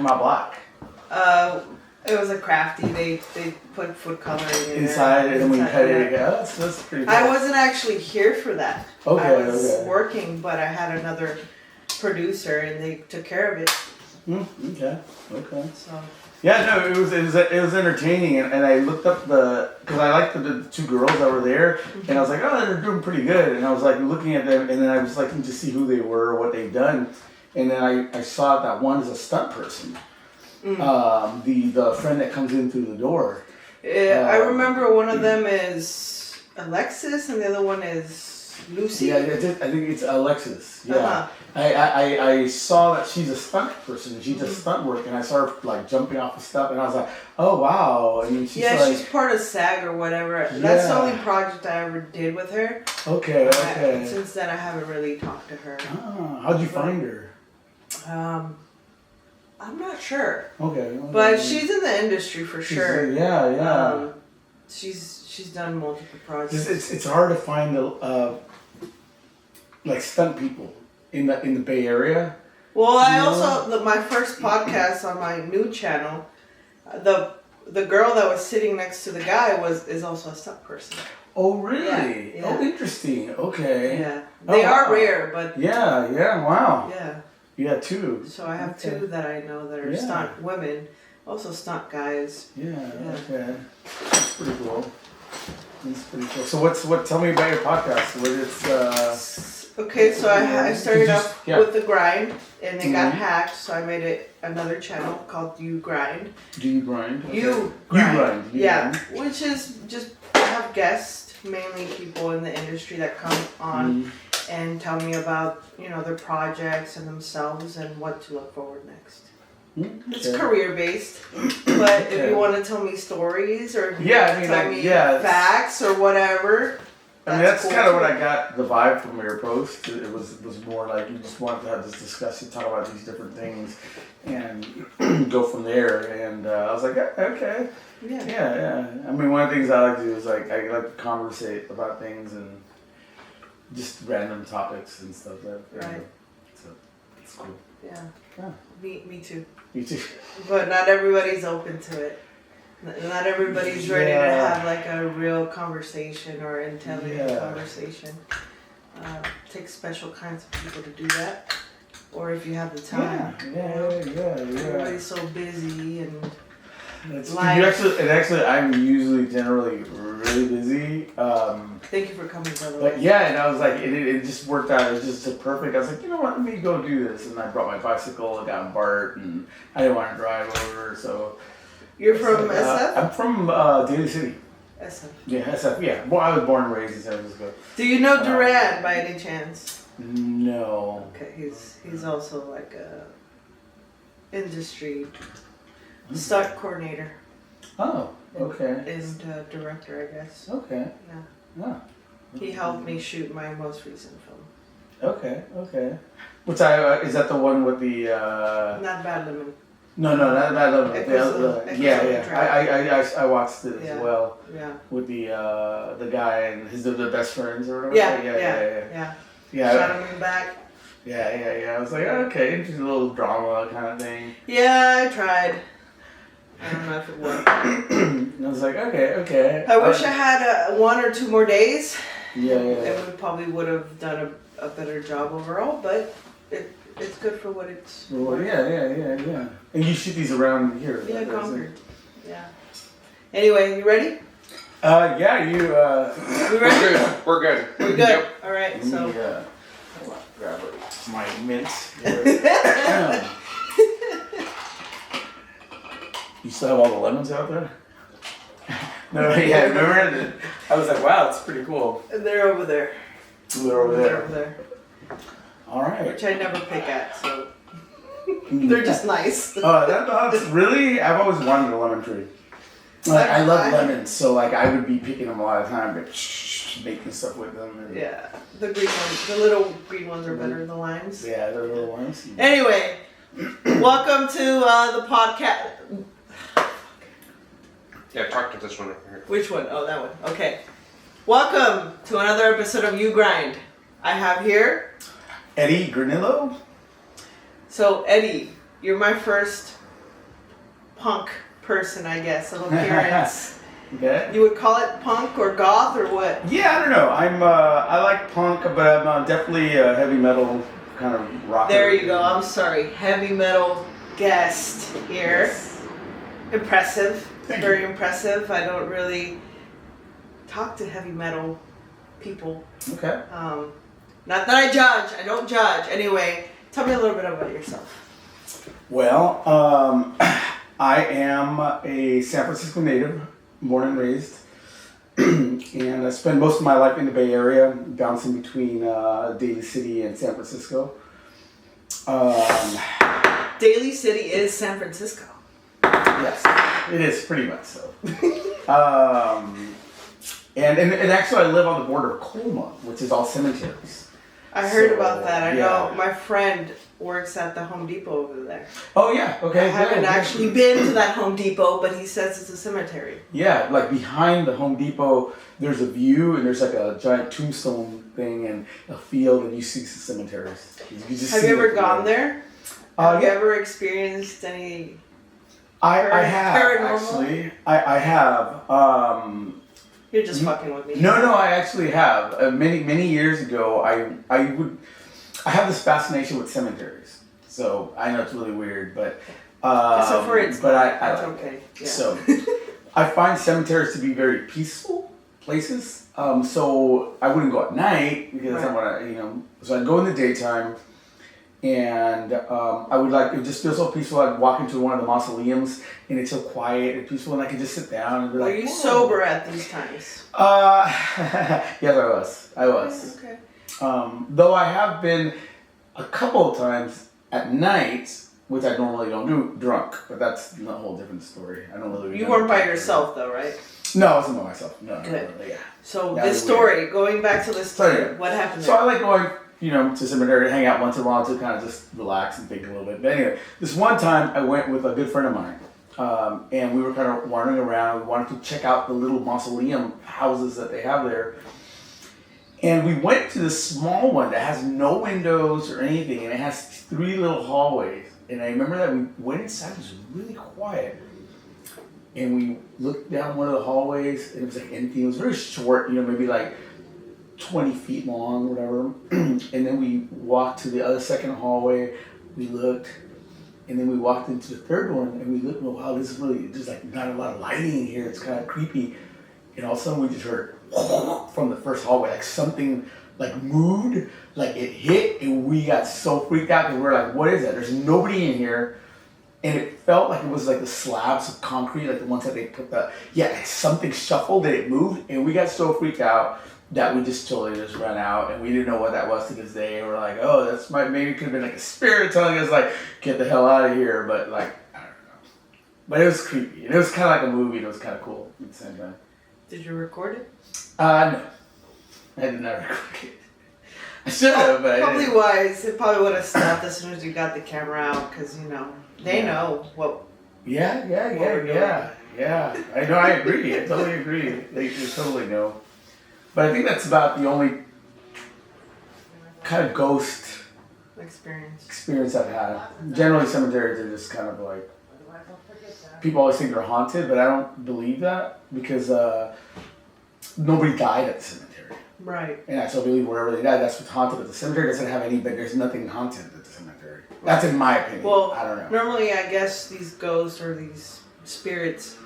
come out black? It was a crafty. They put food coloring in Inside, and then we cut it again. Yeah. Oh, that's pretty cool. I wasn't actually here for that. Okay, I was okay. working, but I had another producer, and they took care of it. Okay. So. Yeah, no, it was entertaining, and I looked up because I liked the two girls that were there, and I was like, oh, they're doing pretty good, and I was like looking at them, and then I was looking to see who they were, what they've done, and then I saw that one is a stunt person, the friend that comes in through the door. Yeah, I remember one of them is Alexis, and the other one is Lucy. Yeah, I think it's Alexis. Yeah, I saw that she's a stunt person, and she does stunt work, and I saw her like jumping off of stuff, and I was like, oh wow. I mean, she's part of SAG or whatever. That's the only project I ever did with her. Okay. Since then, I haven't really talked to her. Oh, how'd you find her? I'm not sure. Okay. But she's in the industry for sure. Yeah. She's done multiple projects. It's hard to find like stunt people in the Bay Area. Well, I also my first podcast on my new channel, the girl that was sitting next to the guy is also a stunt person. Oh really? Yeah. Oh, interesting. Okay. Yeah. They are rare, but yeah. Wow. Yeah. You got two. So I have two that I know that are stunt women, also stunt guys. Yeah. Okay. That's pretty cool. So tell me about your podcast. Okay, so I started off with the grind, and it got hacked, so I made another channel called YouGrind. Do you grind? Okay. YouGrind. Yeah, which is just I have guests, mainly people in the industry that come on and tell me about their projects and themselves and what to look forward next. It's career based, but if you want to tell me stories or tell me facts or whatever. That's cool kind of what I got the vibe from your post. It was more like you just wanted to have this discussion, talk about these different things, and go from there. And I was like, okay, yeah. I mean, one of the things I like to do is I like to conversate about things and just random topics and stuff. So it's cool. Yeah. Me too. You too. But not everybody's open to it. Not everybody's ready to have like a real conversation or intelligent conversation. Takes special kinds of people to do that. Or if you have the time. Everybody's so busy and actually, I'm usually generally really busy. Thank you for coming, by the way. But yeah, and I was like, it just worked out. It was just so perfect. I was like, you know what? Let me go do this. And I brought my bicycle. I got Bart, and I didn't want to drive over, so. You're from SF? I'm from Daly City. SF. Yeah, SF. Yeah. Well, I was born and raised in San Francisco. Do you know Duran by any chance? No. Okay, he's also like a industry stunt coordinator. Oh, okay. And director, I guess. Okay. Yeah. He helped me shoot my most recent film. Okay. Which is that the one with the? Not Bad Lemon. No, not Bad Lemon. Yeah. I watched it as well. Yeah. With the guy and the best friends or whatever. Yeah. Shot him in the back. Yeah. I was like, okay, interesting little drama kind of thing. Yeah, I tried. I don't know if it worked. And I was like, okay. I wish I had 1 or 2 more days. Yeah. It would have done a better job overall, but it's good for what it's. Well, yeah. And you shoot these around here. Yeah, Concord. Yeah. Anyway, you ready? Yeah, you. We ready? We're good. We're good. Yep. All right. So. Grab my mint. You still have all the lemons out there? No, yeah, remember? I was like, wow, it's pretty cool. And they're over there. They're over there. All right. Which I never pick at, so they're just nice. That's really? I've always wanted a lemon tree. Like, I love lemons, so like I would be picking them a lot of time, but making stuff with them. And yeah, the green ones, the little green ones are better than the limes. Yeah, they're little ones. Anyway, welcome to the podcast. Yeah, talk to this one right here. Which one? Oh, that one. Okay. Welcome to another episode of YouGrind. I have here Eddie Granillo. So Eddie, you're my first punk person, I guess, of appearance. Okay. You would call it punk or goth or what? Yeah, I don't know. I like punk, but I'm definitely a heavy metal kind of rocker. There you go. I'm sorry. Heavy metal guest here. Yes. Impressive. Thank Very you. impressive. I don't really talk to heavy metal people. Okay. Not that I judge. I don't judge. Anyway, tell me a little bit about yourself. Well, I am a San Francisco native, born and raised, and I spent most of my life in the Bay Area, bouncing between Daly City and San Francisco. Daly City is San Francisco. Yes, it is pretty much so. And actually, I live on the border of Colma, which is all cemeteries. I heard So, about that. I yeah. know my friend works at the Home Depot over there. Oh yeah, okay. I haven't good. actually been to that Home Depot, but he says it's a cemetery. Yeah, like behind the Home Depot, there's a view, and there's like a giant tombstone thing, and a field, and you see the cemeteries. You just Have see you ever them gone there. there? Have you Yeah, ever experienced any? I have paranormal? actually. I have. You're just fucking with me. No, I actually have. Many years ago, I have this fascination with cemeteries. So I know it's really weird, but So for it's but I that's like okay. Yeah. So I find cemeteries to be very peaceful places. So I wouldn't go at night because I want to, So I'd go in the daytime, and I would it would just feel so peaceful. I'd walk into one of the mausoleums, and it's so quiet and peaceful, and I could just sit down and be Were like, you "Whoa." sober at these times? Yes, I was. Okay. Though I have been a couple of times at night, which I normally don't do, drunk. But that's a whole different story. I don't really. You weren't by yourself though, right? No, I wasn't by myself. No. Good. Yeah. So That this was story, going back to this story, So, yeah. what happened So there? I like going, to seminary, hang out once in a while to kind of just relax and think a little bit. But anyway, this one time I went with a good friend of mine, and we were kind of wandering around. We wanted to check out the little mausoleum houses that they have there. And we went to this small one that has no windows or anything, and it has 3 little hallways. And I remember that we went inside, it was really quiet. And we looked down one of the hallways, and it was like empty. It was very short, maybe like 20 feet long, whatever. And then we walked to the other second hallway, we looked, and then we walked into the third one, and we looked, well, wow, this is really, there's like not a lot of lighting in here, it's kind of creepy. And all of a sudden we just heard from the first hallway, like something like moved, like it hit, and we got so freaked out because we were like, what is that? There's nobody in here. And it felt like it was like the slabs of concrete, like the ones that they put like something shuffled and it moved, and we got so freaked out that we just totally just ran out, and we didn't know what that was to this day. And we're like, oh, maybe it could have been like a spirit telling us like, get the hell out of here, but like, I don't know. But it was creepy, and it was kind of like a movie, and it was kind of cool at the same time. Did you record it? No. I did not record it. I should have, but I Probably didn't. wise. It probably would have stopped as soon as you got the camera out, because they know what. Yeah. I know, I agree. I totally agree. They totally know. But I think that's about the only kind of ghost experience I've had. Generally, cemeteries are just kind of like, people always think they're haunted, but I don't believe that because nobody died at the cemetery. Right. And I still believe wherever they died, that's what's haunted. But the cemetery doesn't have any, but there's nothing haunted at the cemetery. That's in my opinion. Well, I don't know. Normally, I guess these ghosts or these spirits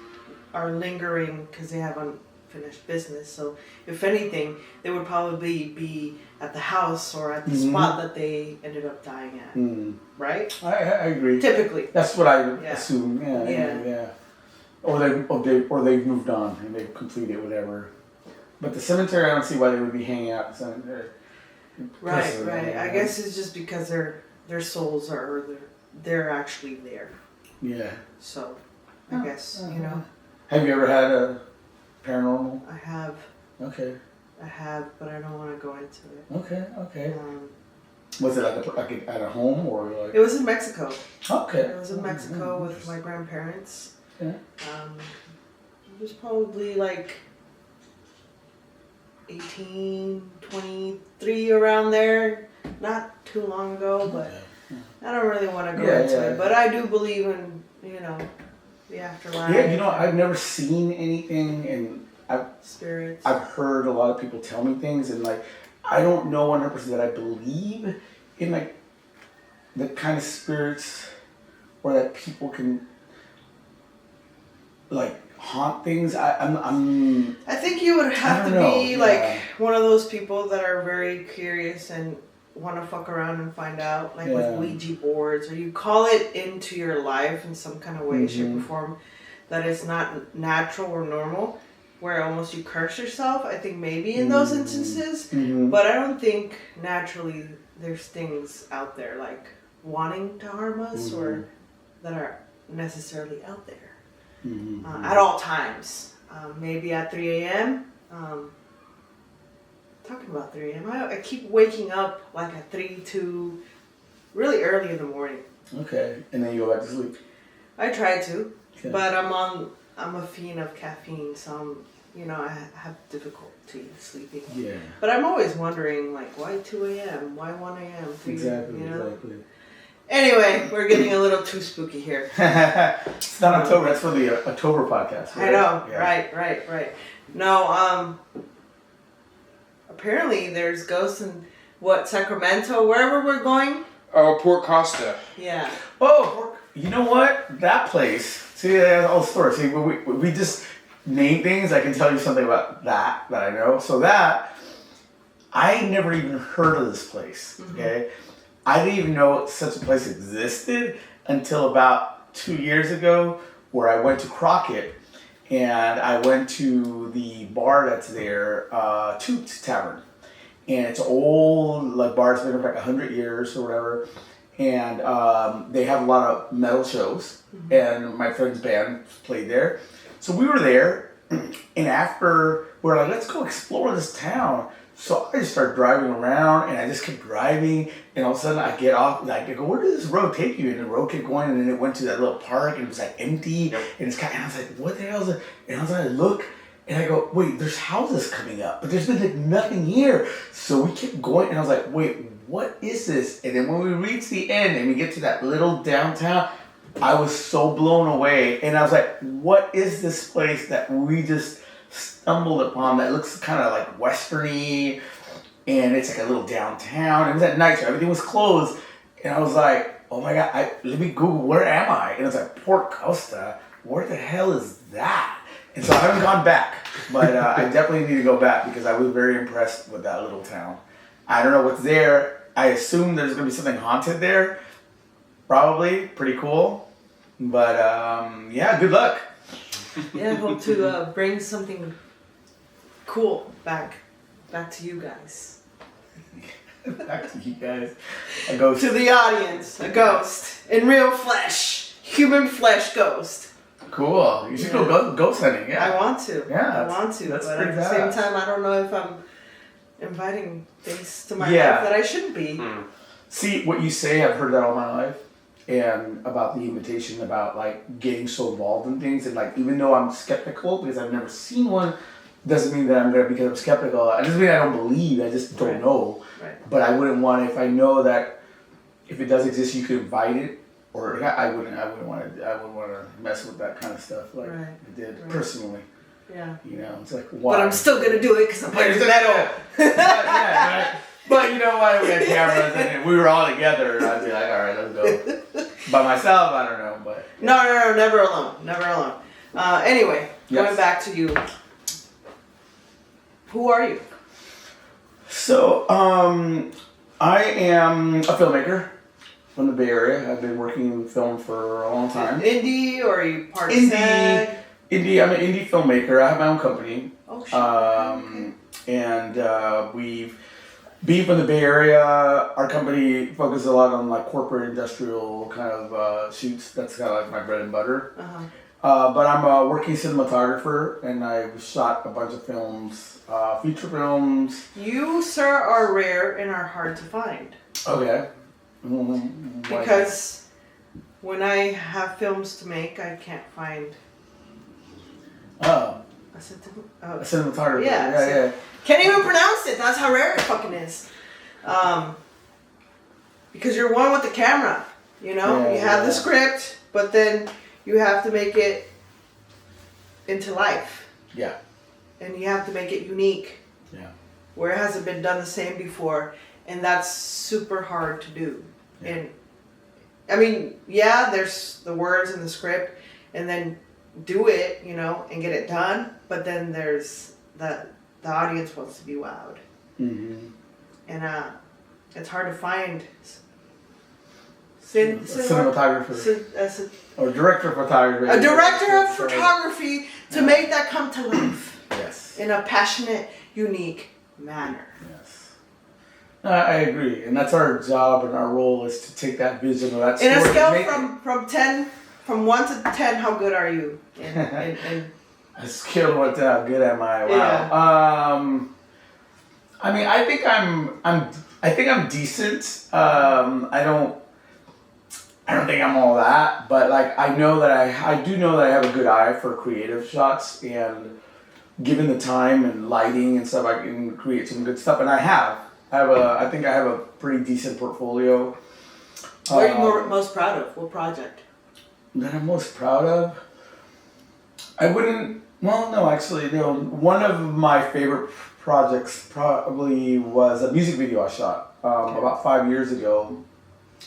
are lingering because they have unfinished business. So, if anything, they would probably be at the house or at the spot that they ended up dying at. Right? I agree. Typically. That's what I assume. Yeah. Or they've moved on and they've completed whatever. But the cemetery, I don't see why they would be hanging out at the cemetery. Right. Personally, I guess it's just because their souls they're actually there. Yeah. So, I guess Have you ever had a paranormal? I have. Okay. I have, but I don't want to go into it. Okay. Was it like at a home or like? It was in Mexico. Okay. It was in Mexico with my grandparents. Yeah. It was probably like 18, 23 around there. Not too long ago, but I don't really want to go into it. But I do believe in, the afterlife. Yeah, you know, I've never seen anything, and Spirits. I've heard a lot of people tell me things, and like I don't know 100% that I believe in like the kind of spirits or that people can like haunt things. I think you would have to be like one of those people that are very curious and want to fuck around and find out, like with Ouija boards, or you call it into your life in some kind of way, shape, or form that is not natural or normal, where almost you curse yourself. I think maybe in those instances, but I don't think naturally there's things out there like wanting to harm us or that are necessarily out there at all times. Maybe at 3 a.m. Talking about 3 a.m. I keep waking up like at 3 to really early in the morning. Okay, and then you go back to sleep. I try to, but I'm a fiend of caffeine, so I have difficulty sleeping. Yeah. But I'm always wondering, like, why 2 a.m.? Why 1 a.m.? Exactly. Anyway, we're getting a little too spooky here. It's not October. That's for the October podcast. Right? I know. Yeah. Right. No. Apparently, there's ghosts in Sacramento, wherever we're going. Oh, Port Costa. Yeah. Oh, you know what? That place. See, that's all story. See, we just name things. I can tell you something about that I know. So that I never even heard of this place. Okay. I didn't even know such a place existed until about 2 years ago, where I went to Crockett, and I went to the bar that's there, Toots Tavern, and it's an old like bar. It's been there for like 100 years or whatever, and they have a lot of metal shows, and my friend's band played there, so we were there, and after we're like, let's go explore this town. So I just started driving around, and I just kept driving, and all of a sudden I get off, like I go, where did this road take you? And the road kept going, and then it went to that little park, and it was like empty, and it's kind of, and I was like, what the hell is it? And I was like, I look, and I go, wait, there's houses coming up, but there's been like nothing here. So we kept going, and I was like, wait, what is this? And then when we reach the end, and we get to that little downtown, I was so blown away, and I was like, what is this place that we just stumbled upon that looks kind of like westerny, and it's like a little downtown. It was at night, so everything was closed, and I was like, oh my god, let me Google, where am I? And it's like, Port Costa, where the hell is that? And so I haven't gone back, but I definitely need to go back because I was very impressed with that little town. I don't know what's there. I assume there's going to be something haunted there, probably, pretty cool, but yeah, good luck. Yeah, I hope to bring something cool back to you guys. Back to you guys. A ghost. To the audience. A ghost. In real flesh. Human flesh ghost. Cool. You should go ghost hunting, yeah. I want to. Yeah. I want to. That's but at the same time, I don't know if I'm inviting things to my life that I shouldn't be. See, what you say, I've heard that all my life. And about the invitation, about like getting so involved in things, and like even though I'm skeptical because I've never seen one, doesn't mean that I'm gonna because I'm skeptical. It doesn't mean I don't believe. I just don't know. Right. But I wouldn't want if I know that if it does exist, you could invite it, or I wouldn't want to mess with that kind of stuff like I did personally. Yeah. You know, it's like why? But I'm still gonna do it because I'm playing metal. But you know what? We had cameras and we were all together, and I'd be like, all right, let's go. By myself, I don't know, but no, never alone. Anyway, going back to you. Who are you? So, I am a filmmaker from the Bay Area. I've been working in film for a long time. Indie, or are you part of SAG? Indie. I'm an indie filmmaker. I have my own company. Oh, shit. And we've being from the Bay Area, our company focuses a lot on like corporate industrial kind of shoots. That's kind of like my bread and butter. But I'm a working cinematographer, and I've shot a bunch of films, feature films. You, sir, are rare and are hard to find. Okay. Because when I have films to make, I can't find a cinematographer. Yeah. Can't even pronounce it. That's how rare it fucking is. Because you're one with the camera. You know, you have the script, but then you have to make it into life. Yeah. And you have to make it unique. Yeah. Where it hasn't been done the same before. And that's super hard to do. Yeah. And I mean, yeah, there's the words and the script, and then do it, you know, and get it done. But then there's the audience wants to be wowed. Mm-hmm. And it's hard to find cinematographer or director of photography. A director of photography to make that come to life. Yes. In a passionate, unique manner. Yes. I agree, and that's our job and our role is to take that vision of that story. In a scale from 1 to 10, how good are you? A scale of 1 to how good am I? Wow. Yeah. I mean, I think I'm decent. I don't think I'm all that, but like I know that I do know that I have a good eye for creative shots, and given the time and lighting and stuff, I can create some good stuff, and I think I have a pretty decent portfolio. What are you most proud of? What project? That I'm most proud of? Actually, one of my favorite projects probably was a music video I shot about 5 years ago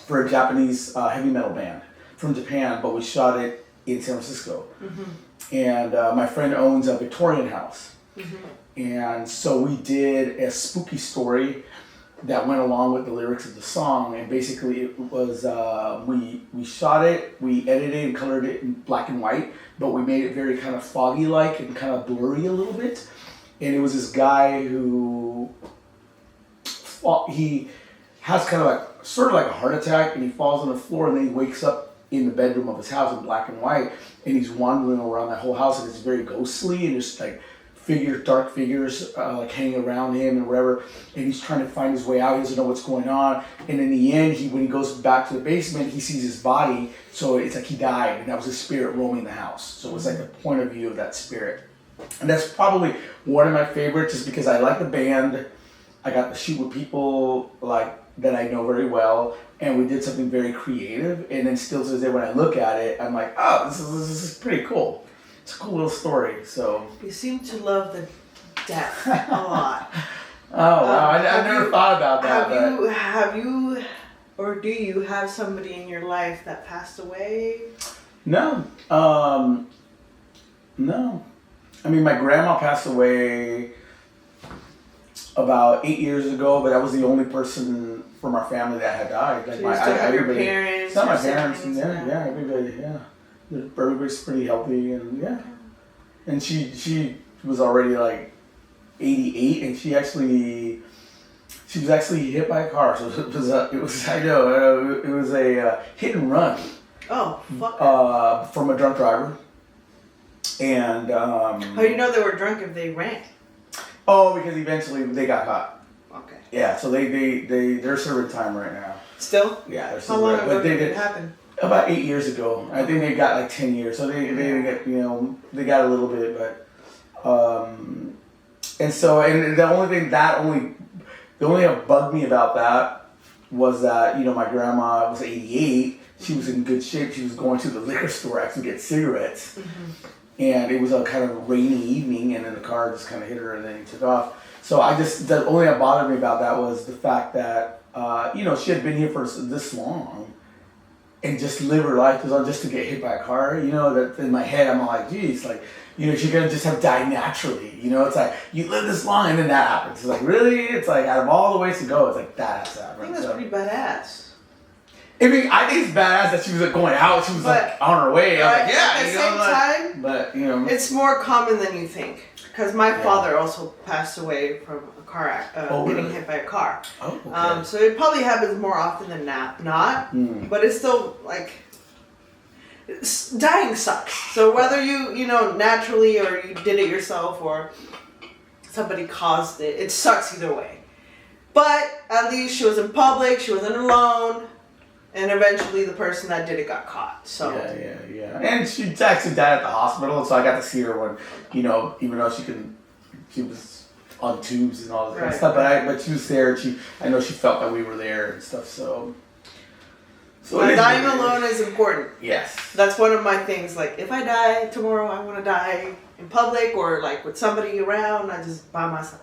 for a Japanese heavy metal band from Japan, but we shot it in San Francisco. Mm-hmm. And my friend owns a Victorian house. Mm-hmm. And so we did a spooky story that went along with the lyrics of the song, and basically it was we shot it, we edited and colored it in black and white, but we made it very kind of foggy like and kind of blurry a little bit. And it was this guy who he has kind of like sort of like a heart attack, and he falls on the floor, and then he wakes up in the bedroom of his house in black and white, and he's wandering around that whole house, and it's very ghostly, and just like dark figures like hanging around him and whatever, and he's trying to find his way out. He doesn't know what's going on, and in the end, when he goes back to the basement, he sees his body, so it's like he died, and that was his spirit roaming the house. So it's like the point of view of that spirit, and that's probably one of my favorites, just because I like the band. I got to shoot with people like that I know very well, and we did something very creative, and then still to this day when I look at it, I'm like, oh, this is pretty cool. It's a cool little story. So you seem to love the death a lot. Oh wow! I never thought about that. Have you, or do you have somebody in your life that passed away? No. No. I mean, my grandma passed away about 8 years ago, but that was the only person from our family that had died. Like so you still have your parents? It's not my parents. Yeah, everybody. Yeah. Everybody's pretty healthy, and yeah, and she was already like 88, and she was actually hit by a car. So it was a hit and run. Oh, fuck. From a drunk driver, and how do you know they were drunk if they ran? Oh, because eventually they got caught. Okay. Yeah, so they're serving time right now. Still? Yeah, they're How long ago did it happen? About 8 years ago. I think they got like 10 years. So they get, they got a little bit, but and the only thing that bugged me about that was that, my grandma was 88. She was in good shape. She was going to the liquor store actually to get cigarettes. Mm-hmm. And it was a kind of rainy evening, and then the car just kind of hit her, and then he took off. So the only thing that bothered me about that was the fact that, she had been here for this long, and just live her life just to get hit by a car. That in my head, I'm like, geez, like, she's gonna just have died naturally. It's like, you live this long, and then that happens. It's like, really? It's like, out of all the ways to go, it's like, that has to happen. I think that's pretty badass. I mean, I think it's badass that she was like going out. She was like on her way. I was like, yeah. At the same time, but it's more common than you think. Because my father also passed away from a car getting hit by a car. Oh, okay. So it probably happens more often than not. But it's still like dying sucks. So whether you naturally or you did it yourself or somebody caused it, it sucks either way. But at least she was in public. She wasn't alone. And eventually the person that did it got caught. So yeah. And she actually died at the hospital, so I got to see her when, even though she was on tubes and all that kind of stuff. But she was there, and I know she felt that we were there and stuff. So So it is dying what it is. alone is important. Yes. That's one of my things. Like, if I die tomorrow, I want to die in public or like with somebody around. I just by myself.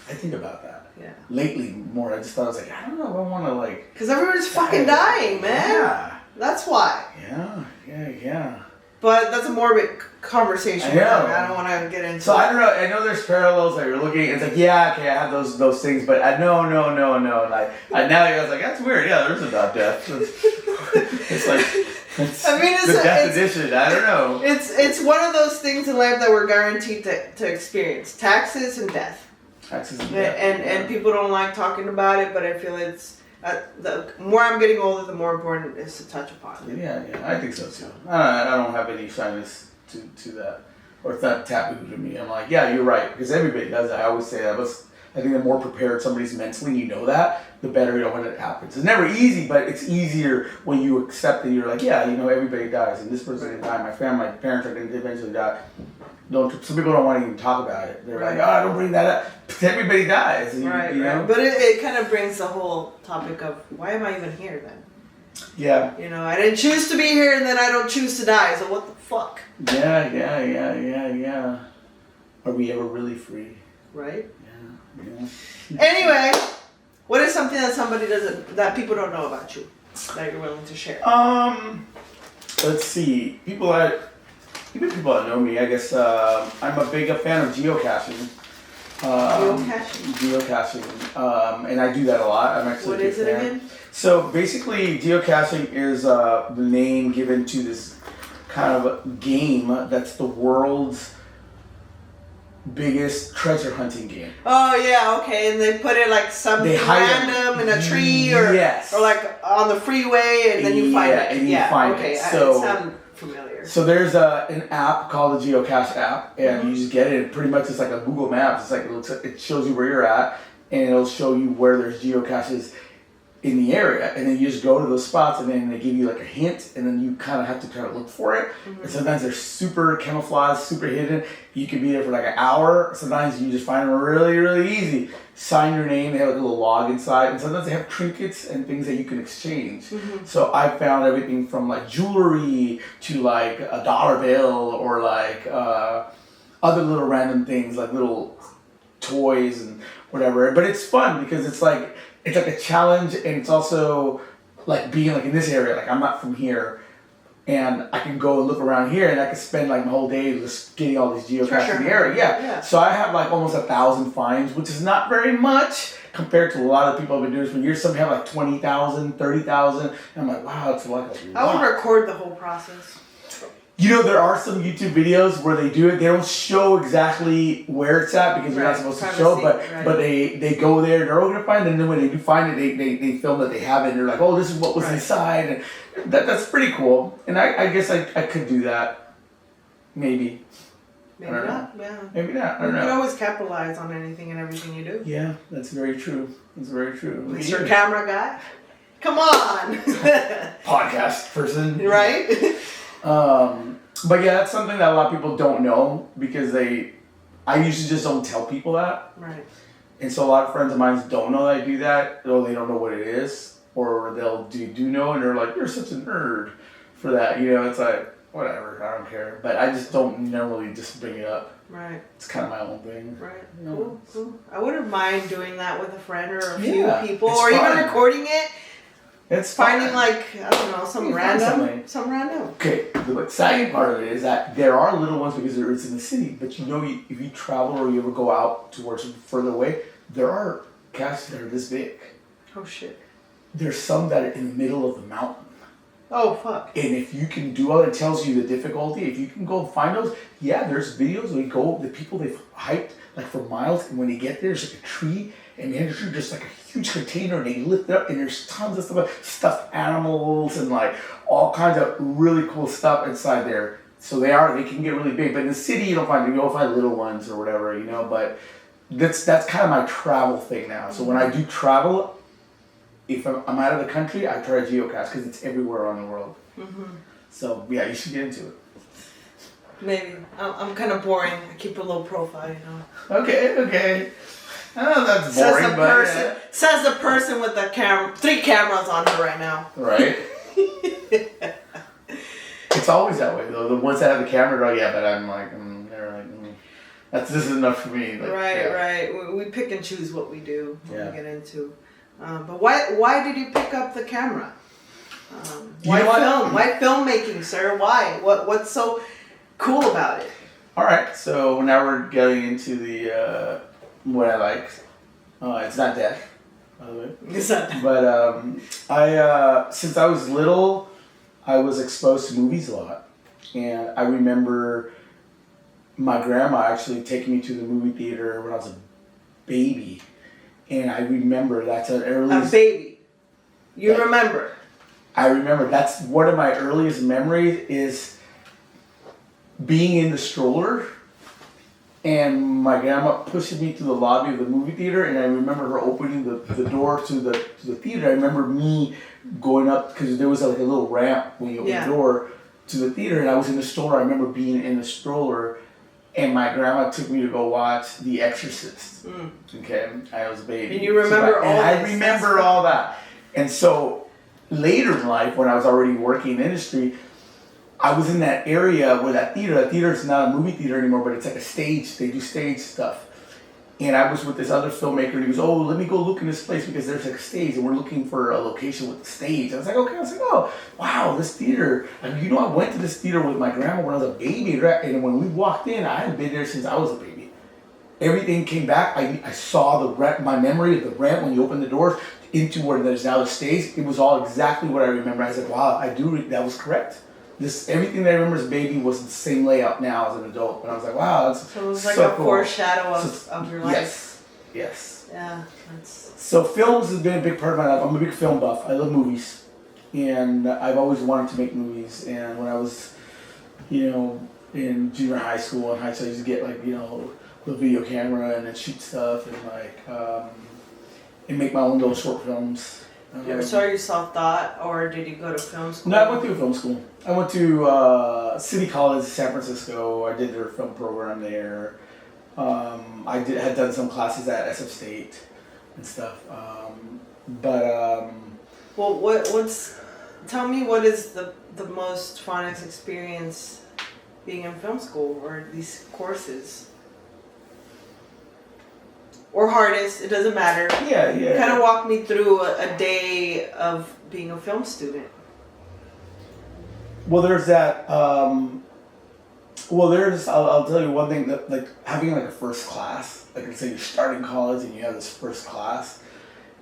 I think about that. Yeah. Lately, more. I just thought I was like, I don't know if I want to like. Because everyone's fucking dying, man. Yeah. That's why. Yeah. But that's a morbid conversation. I know. I don't want to get into. So I don't know. I know there's parallels. Like you're looking, it's like yeah, okay, I have those things, but I no. Like now I was like that's weird. Yeah, there's about death. It's like it's the death edition. I don't know. It's one of those things in life that we're guaranteed to experience: taxes and death. Taxes and death. And people don't like talking about it, but I feel it's. The more I'm getting older, the more important it is to touch upon it. Yeah, I think so too. I don't have any shyness to that, or it's not taboo to me. I'm like, yeah, you're right, because everybody does that. I always say that, but I think the more prepared somebody's mentally, you know that, the better when it happens. It's never easy, but it's easier when you accept that you're like, yeah, everybody dies, and this person can die. My family, my parents are going to eventually die. Some people don't want to even talk about it. They're like, oh, don't bring that up. Everybody dies. Right. Know? But it kind of brings the whole topic of why am I even here then? Yeah. I didn't choose to be here, and then I don't choose to die. So what the fuck? Yeah. Are we ever really free? Right. Yeah. Anyway, what is something that people don't know about you that you're willing to share? Let's see. People that know me, I guess I'm a big fan of geocaching. Geocaching. And I do that a lot. I'm actually What is it again? So basically, geocaching is the name given to this kind of game that's the world's biggest treasure hunting game. Oh yeah, okay, and they put it like something random in a tree or like on the freeway, and then you find it. And you find it. So it sounds familiar. So there's an app called the Geocache app, and you just get it. Pretty much, it's like a Google Maps. It's like it shows you where you're at, and it'll show you where there's geocaches in the area, and then you just go to those spots, and then they give you like a hint, and then you kind of have to try to look for it. And sometimes they're super camouflaged, super hidden. You can be there for like an hour. Sometimes you just find them really, really easy. Sign your name. They have like a little log inside, and sometimes they have trinkets and things that you can exchange. So I found everything from like jewelry to like a dollar bill or like other little random things like little toys and whatever. But it's fun because it's like a challenge, and it's also like being like in this area. Like I'm not from here, and I can go and look around here, and I can spend like my whole day just getting all these geocaches in the area. Yeah. So I have like almost 1,000 finds, which is not very much compared to a lot of people have been doing this for years. Some have like 20,000, 30,000, and I'm like, wow, it's like a lot. I would record the whole process. There are some YouTube videos where they do it. They don't show exactly where it's at because you're not supposed to show, but they go there and they're all gonna find it. And then when they do find it, they film that they have it. And they're like, oh, this is what was inside, and that's pretty cool. And I guess I could do that, maybe. Maybe not. Yeah. Maybe not. I don't know. You can always capitalize on anything and everything you do. Yeah, that's very true. That's very true. Mr. Camera Guy, come on. Podcast person, right? But yeah, that's something that a lot of people don't know because I usually just don't tell people that. Right. And so a lot of friends of mine don't know that I do that, or they don't know what it is, or they'll do know, and they're like, "You're such a nerd for that." It's like whatever, I don't care. But I just don't normally just bring it up. Right. It's kind of my own thing. Right. Cool. I wouldn't mind doing that with a friend or a few people, or fun. Even recording it. It's finding like, I don't know, some random. Okay, the exciting part of it is that there are little ones because it's in the city, but if you travel or you ever go out towards further away, there are caches that are this big. Oh shit. There's some that are in the middle of the mountain. Oh fuck. And if you can do all, it tells you the difficulty. If you can go find those, there's videos where the people they've hiked like for miles, and when they get there, there's like a tree, and the tree just like a huge container, and they lift it up, and there's tons of stuff, stuffed animals, and like all kinds of really cool stuff inside there. So they can get really big, but in the city you don't find little ones or whatever, But that's kind of my travel thing now. So when I do travel, if I'm out of the country, I try to geocache because it's everywhere around the world. So yeah, you should get into it. Maybe. I'm kind of boring. I keep a low profile, Okay. I know that's Says boring, the but person. Says the person with the 3 cameras on her right now. right. It's always that way though. The ones that have the camera, are like, yeah, but I'm like, they're like, this is enough for me. Like, right. We pick and choose what we do, what we get into. But why did you pick up the camera? Why film? Why filmmaking, sir? Why? What's so cool about it? All right, so now we're getting into the what I like. It's not death, by the way. It's not death. But I since I was little, I was exposed to movies a lot, and I remember my grandma actually taking me to the movie theater when I was a baby, and I remember that's an earliest. A baby. You remember? I remember that's one of my earliest memories is being in the stroller and my grandma pushing me to the lobby of the movie theater, and I remember her opening the door to the theater. I remember me going up because there was like a little ramp when you open the door to the theater, and I was in the stroller. I remember being in the stroller, and my grandma took me to go watch The Exorcist. Okay, I was a baby. And you remember all that? I remember all that. And so later in life, when I was already working in industry, I was in that area where that theater is not a movie theater anymore, but it's like a stage. They do stage stuff. And I was with this other filmmaker, and he goes, oh, let me go look in this place because there's like a stage, and we're looking for a location with the stage. I was like, okay. I was like, oh, wow, this theater. And you know, I went to this theater with my grandma when I was a baby, and when we walked in, I hadn't been there since I was a baby. Everything came back. I saw my memory of the ramp when you open the doors into where there's now the stage. It was all exactly what I remember. I was like, wow, that was correct. Everything that I remember as a baby was the same layout now as an adult. And I was like, wow, that's so it was like so a cool. foreshadow of your life. Yes. Yeah. So films has been a big part of my life. I'm a big film buff. I love movies. And I've always wanted to make movies. And when I was, in junior high school and high school, I used to get the video camera and then shoot stuff and make my own little short films. So you self-taught, or did you go to film school? No, I went to film school. I went to City College, San Francisco. I did their film program there. I had done some classes at SF State and stuff. Well, tell me what is the most funnest experience being in film school or these courses? Or hardest, it doesn't matter. Yeah. Kind of walk me through a day of being a film student. Well, there's that. I'll tell you one thing that like having like a first class. Like let's say you're starting college and you have this first class,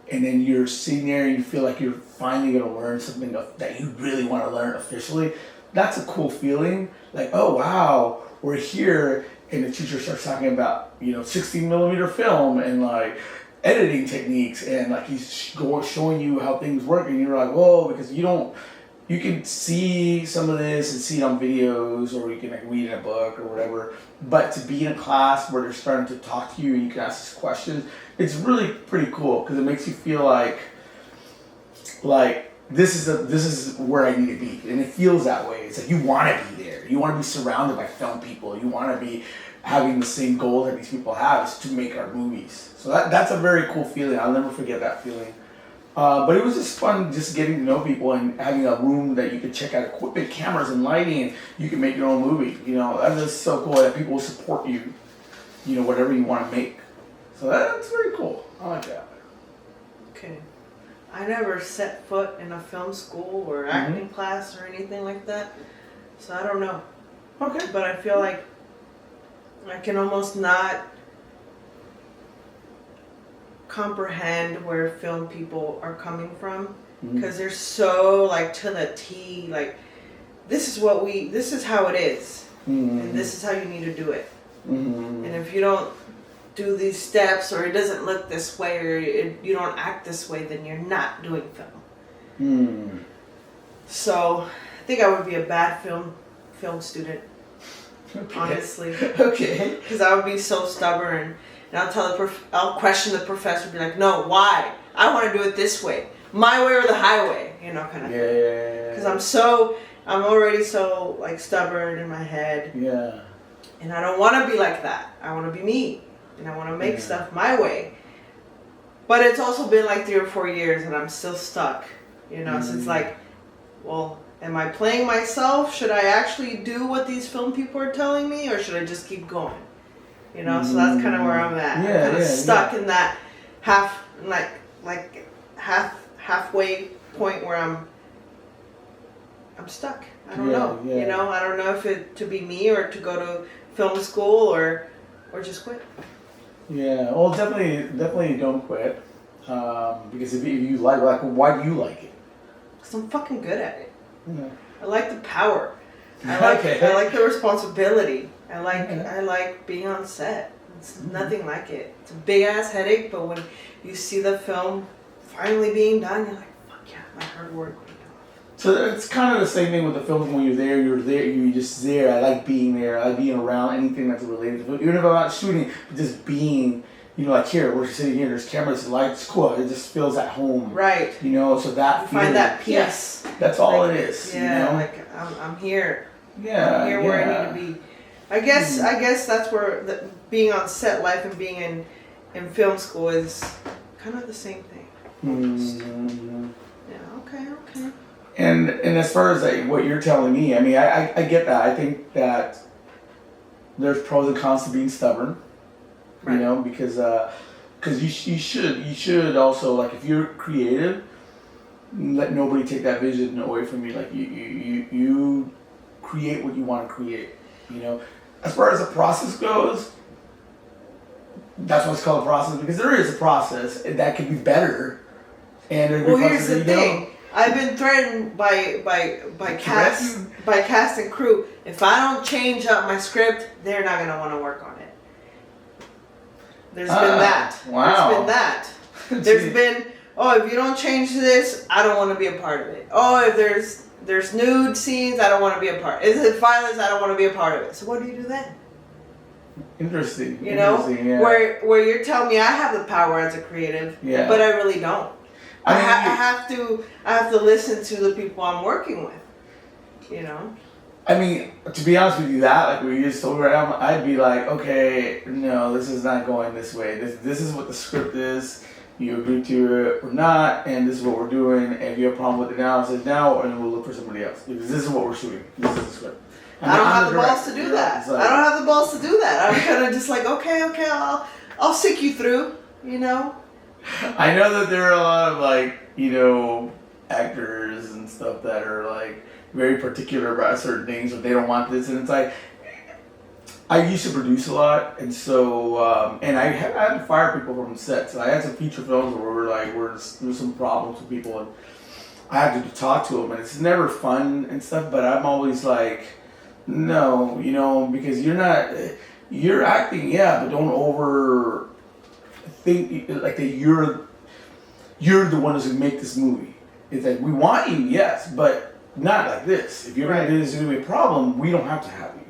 and then you're sitting there and you feel like you're finally gonna learn something that you really want to learn officially. That's a cool feeling. Like, oh wow, we're here. And the teacher starts talking about, 16mm film and like editing techniques, and like he's showing you how things work, and you're like, whoa, because you can see some of this and see it on videos, or you can like read in a book or whatever. But to be in a class where they're starting to talk to you and you can ask questions, it's really pretty cool because it makes you feel like this is where I need to be, and it feels that way. It's like you want to be there. You want to be surrounded by film people. You want to be having the same goal that these people have, is to make our movies. So that's a very cool feeling. I'll never forget that feeling. But it was just fun, just getting to know people and having a room that you could check out equipment, cameras, and lighting, and you can make your own movie. That's just so cool that people will support you. Whatever you want to make. So that's very cool. I like that. Okay. I never set foot in a film school or acting class or anything like that, so I don't know. Okay. But I feel like I can almost not comprehend where film people are coming from, because they're so like to the T, like this is how it is, and this is how you need to do it. And if you don't do these steps, or it doesn't look this way, or you don't act this way, then you're not doing film. So I think I would be a bad film student. Okay. Honestly. Okay. Because I would be so stubborn, and I'll question the professor, be like, no, why? I want to do it this way, my way or the highway, kind of thing. Yeah. Because I'm already so like stubborn in my head. Yeah. And I don't want to be like that. I want to be me. And I want to make stuff my way. But it's also been like 3 or 4 years and I'm still stuck. You know, so it's like, well, am I playing myself? Should I actually do what these film people are telling me, or should I just keep going? You know, so that's kind of where I'm at. Yeah, I'm kind of stuck in that halfway point where I'm stuck. I don't know. Yeah. You know, I don't know if it to be me or to go to film school or just quit. Yeah, well, definitely don't quit. Because if you like, why do you like it? Because I'm fucking good at it. Yeah. I like the power. I like the responsibility. I Okay. like being on set. It's nothing like it. It's a big ass headache, but when you see the film finally being done, you're like, fuck yeah, my hard work paid off. So it's kind of the same thing with the films. When you're there, you're just there. I like being there. I like being around anything that's related to film. Even if I'm not shooting, but just being, you know, like here, we're sitting here, there's cameras, lights, cool. It just feels at home. Right. You know, so that You feeling, find that peace. yes, that's all Like, it is. Yeah, You know? like I'm here. Yeah. I'm here where I need to be. I guess that's where being on set life and being in film school is kind of the same thing. Mm-hmm. Yeah. Okay. And as far as like what you're telling me, I mean, I get that. I think that there's pros and cons to being stubborn. Right. You know, because you should also, like, if you're creative, let nobody take that vision away from you. Like you create what you want to create. You know, as far as the process goes, that's what's called a process, because there is a process that could be better. And there's Here's the thing. I've been threatened by cast and crew. If I don't change up my script, they're not gonna want to work on it. There's been that. Wow. There's been that. There's been, oh, if you don't change this, I don't want to be a part of it. Oh, if there's nude scenes, I don't want to be a part. Is it violence? I don't want to be a part of it. So what do you do then? Interesting. You know, yeah. where you're telling me I have the power as a creative, Yeah. but I really don't. I I mean, have to listen to the people I'm working with. You know. I mean, to be honest with you, that, like we just told right now, I'd be like, okay, no, this is not going this way. This is what the script is. You agree to it or not, and this is what we're doing. And if you have a problem with it now, say now, and we'll look for somebody else, because this is what we're shooting. This is the script. I don't have the balls to do director, that. it's like- I don't have the balls to do that. I'm kind of just like, okay, I'll sick you through. You know. I know that there are a lot of, like, you know, actors and stuff that are like very particular about certain things, but they don't want this, and it's like, I used to produce a lot, and so and I had to fire people from the set. So I had some feature films where there's some problems with people, and I had to talk to them, and it's never fun and stuff. But I'm always like, no, you know, because you're acting, yeah, but don't over think like that you're the one who's gonna make this movie. It's like, we want you, yes, but not like this. If you're Right. gonna do this, it's gonna be a problem. We don't have to have you.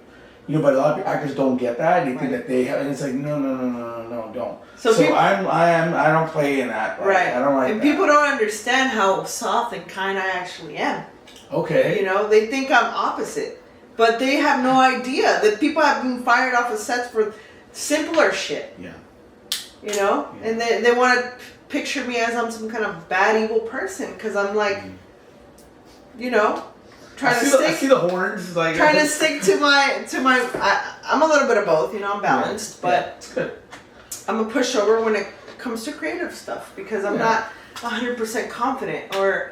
You know, but a lot of actors don't get that. They think that they have, and it's like, no, don't. So So people- I don't play in that. Like, Right. I don't like And that. people don't understand how soft and kind I actually am. Okay. You know, they think I'm opposite, but they have no idea that people have been fired off of sets for simpler shit. Yeah. You know, Yeah. and they want to picture me as I'm some kind of bad, evil person because I'm like, you know, I see the horns. Like, trying to stick to my. I'm a little bit of both. You know, I'm balanced, Yeah, but it's good. I'm a pushover when it comes to creative stuff because I'm Yeah. not 100% confident, or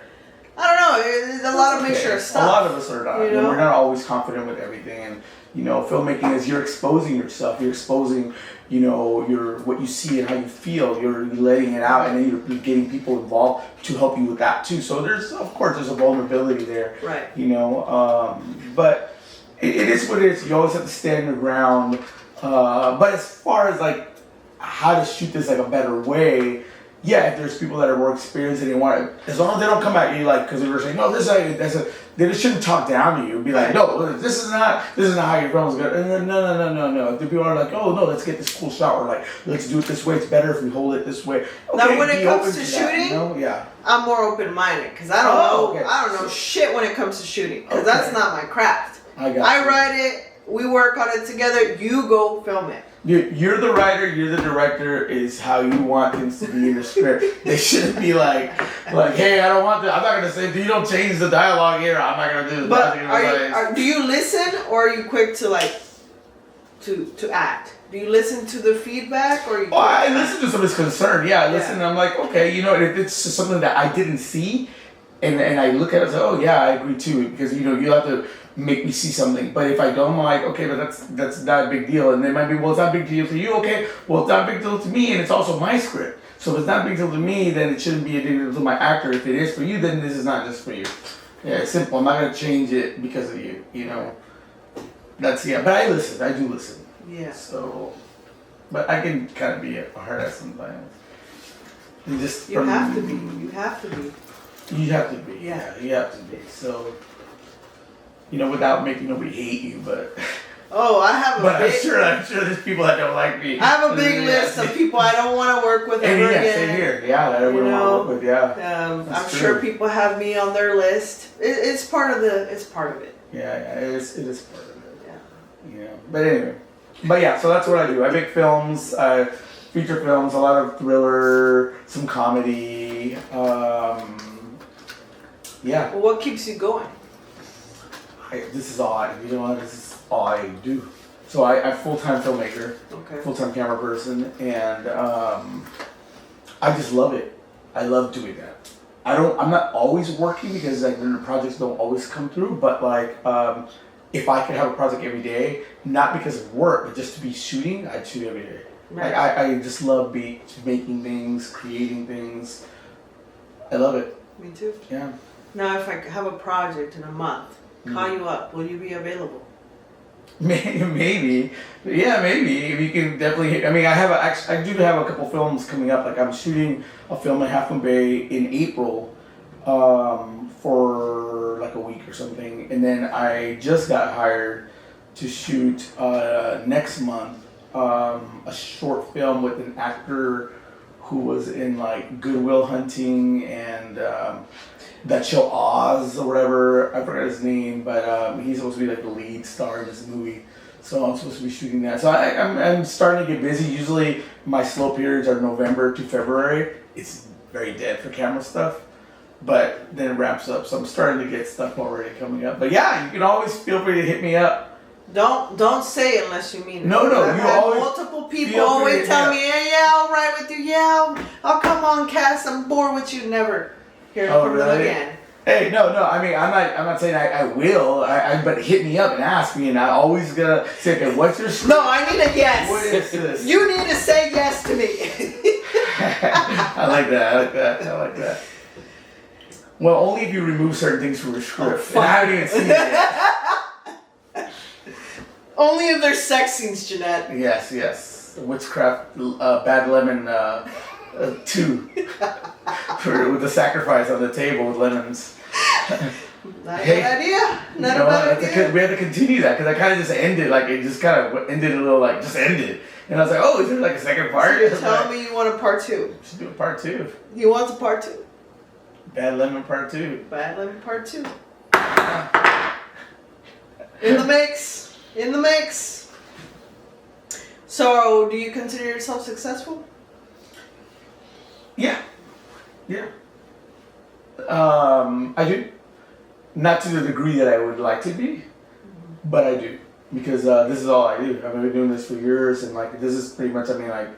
I don't know. There's a lot of mixture of stuff. A lot of us are not. You And know? we're not always confident with everything. And you know, filmmaking is you're exposing yourself. You're exposing, you know, what you see and how you feel. You're letting it out, and then you're getting people involved to help you with that too. So there's a vulnerability there. Right. You know, but it is what it is. You always have to stand your ground. But as far as like how to shoot this like a better way, yeah, if there's people that are more experienced and they want it, as long as they don't come at you like, because they were saying, no, they just shouldn't talk down to you. Be like, no, this is not how your film is going. And then, no. If the people are like, oh no, let's get this cool shot, or like, let's do it this way. It's better if we hold it this way. Okay, Now, when it be comes open to that, shooting, you know? Yeah. I'm more open-minded because I don't Oh, know. okay. I don't know shit when it comes to shooting because Okay. that's not my craft. I got I you. write it. We work on it together. You go film it. You're the writer, you're the director, is how you want things to be in the script. They shouldn't be like, hey, I don't want that. I'm not gonna say, if you don't change the dialogue here, I'm not gonna do this. But do you listen, or are you quick to like to act? Do you listen to the feedback, or you? Oh, I listen to somebody's concern. Yeah, I listen. Yeah. And I'm like, okay, you know, if it's just something that I didn't see, and I look at it and say, oh yeah, I agree too, because you know you have to make me see something. But if I don't, I'm like, okay, but that's not a big deal. And they might be, well, it's not a big deal to you. Okay, well, it's not a big deal to me, and it's also my script. So if it's not a big deal to me, then it shouldn't be a big deal to my actor. If it is for you, then this is not just for you. Yeah, it's simple. I'm not gonna change it because of you. You know, but I listen. I do listen. Yeah. So, but I can kind of be a hard ass sometimes. And just You have to be. You have to be. You have to be. Yeah. You have to be. So, you know, without making nobody hate you, but. Oh, I have a But big. I'm sure there's people that don't like me. I have a big list of people I don't want to work with And ever yeah, again. same here. Yeah, that I wouldn't want to work with. Yeah. I'm That's sure true. people have me on their list. It's part of the. It's part of it. Yeah, it is part of it. Yeah. Yeah. But anyway. But yeah, so that's what I do. I make films, feature films, a lot of thriller, some comedy. Yeah. Well, what keeps you going? This is all this is all I do. So I'm full-time filmmaker, Okay. full-time camera person, and I just love it. I love doing that. I'm not always working because like the projects don't always come through, but like if I could have a project every day, not because of work, but just to be shooting, I'd shoot every day. Right. Like I just love making things, creating things. I love it. Me too. Yeah. Now, if I have a project in a month, call Mm. you up. Will you be available? Maybe, yeah, maybe we can definitely. I mean, I do have a couple films coming up. Like I'm shooting a film in Half Moon Bay in April, for like a week or something, and then I just got hired to shoot next month a short film with an actor who was in like Good Will Hunting and that show Oz or whatever. I forgot his name, but he's supposed to be like the lead star in this movie. So I'm supposed to be shooting that. So I'm starting to get busy. Usually my slow periods are November to February. It's very dead for camera stuff, but then it ramps up. So I'm starting to get stuff already coming up. But yeah, you can always feel free to hit me up. Don't say it unless you mean it. No, I've you had always multiple people feel free always to tell hit me, yeah, I'll write with you. Yeah, I'll come on, Cass. I'm bored with you. Never hear from them really? again. Hey, no. I mean, I'm not saying I will. But hit me up and ask me, and I always gonna say, okay, what's your script? No, I need a yes. What is this? You need to say yes to me. I like that. Well, only if you remove certain things from your script. fuck. And I haven't even seen it yet. Only if there's sex scenes, Jeanette. Yes. Witchcraft, Bad Lemon 2. With the sacrifice on the table with lemons. Not a Hey, bad idea. Not You a know, bad idea. we had to continue that because I kind of just ended, like it just kind of ended a little, like just ended. And I was like, oh, is there like a second part? So you're telling me you want a part 2. Should do a part 2. You want a part 2. Bad Lemon part 2. Bad Lemon part 2. In the mix. In the mix. So, do you consider yourself successful? Yeah. I do. Not to the degree that I would like to be, but I do. Because this is all I do. I've been doing this for years, and like this is pretty much, I mean, like,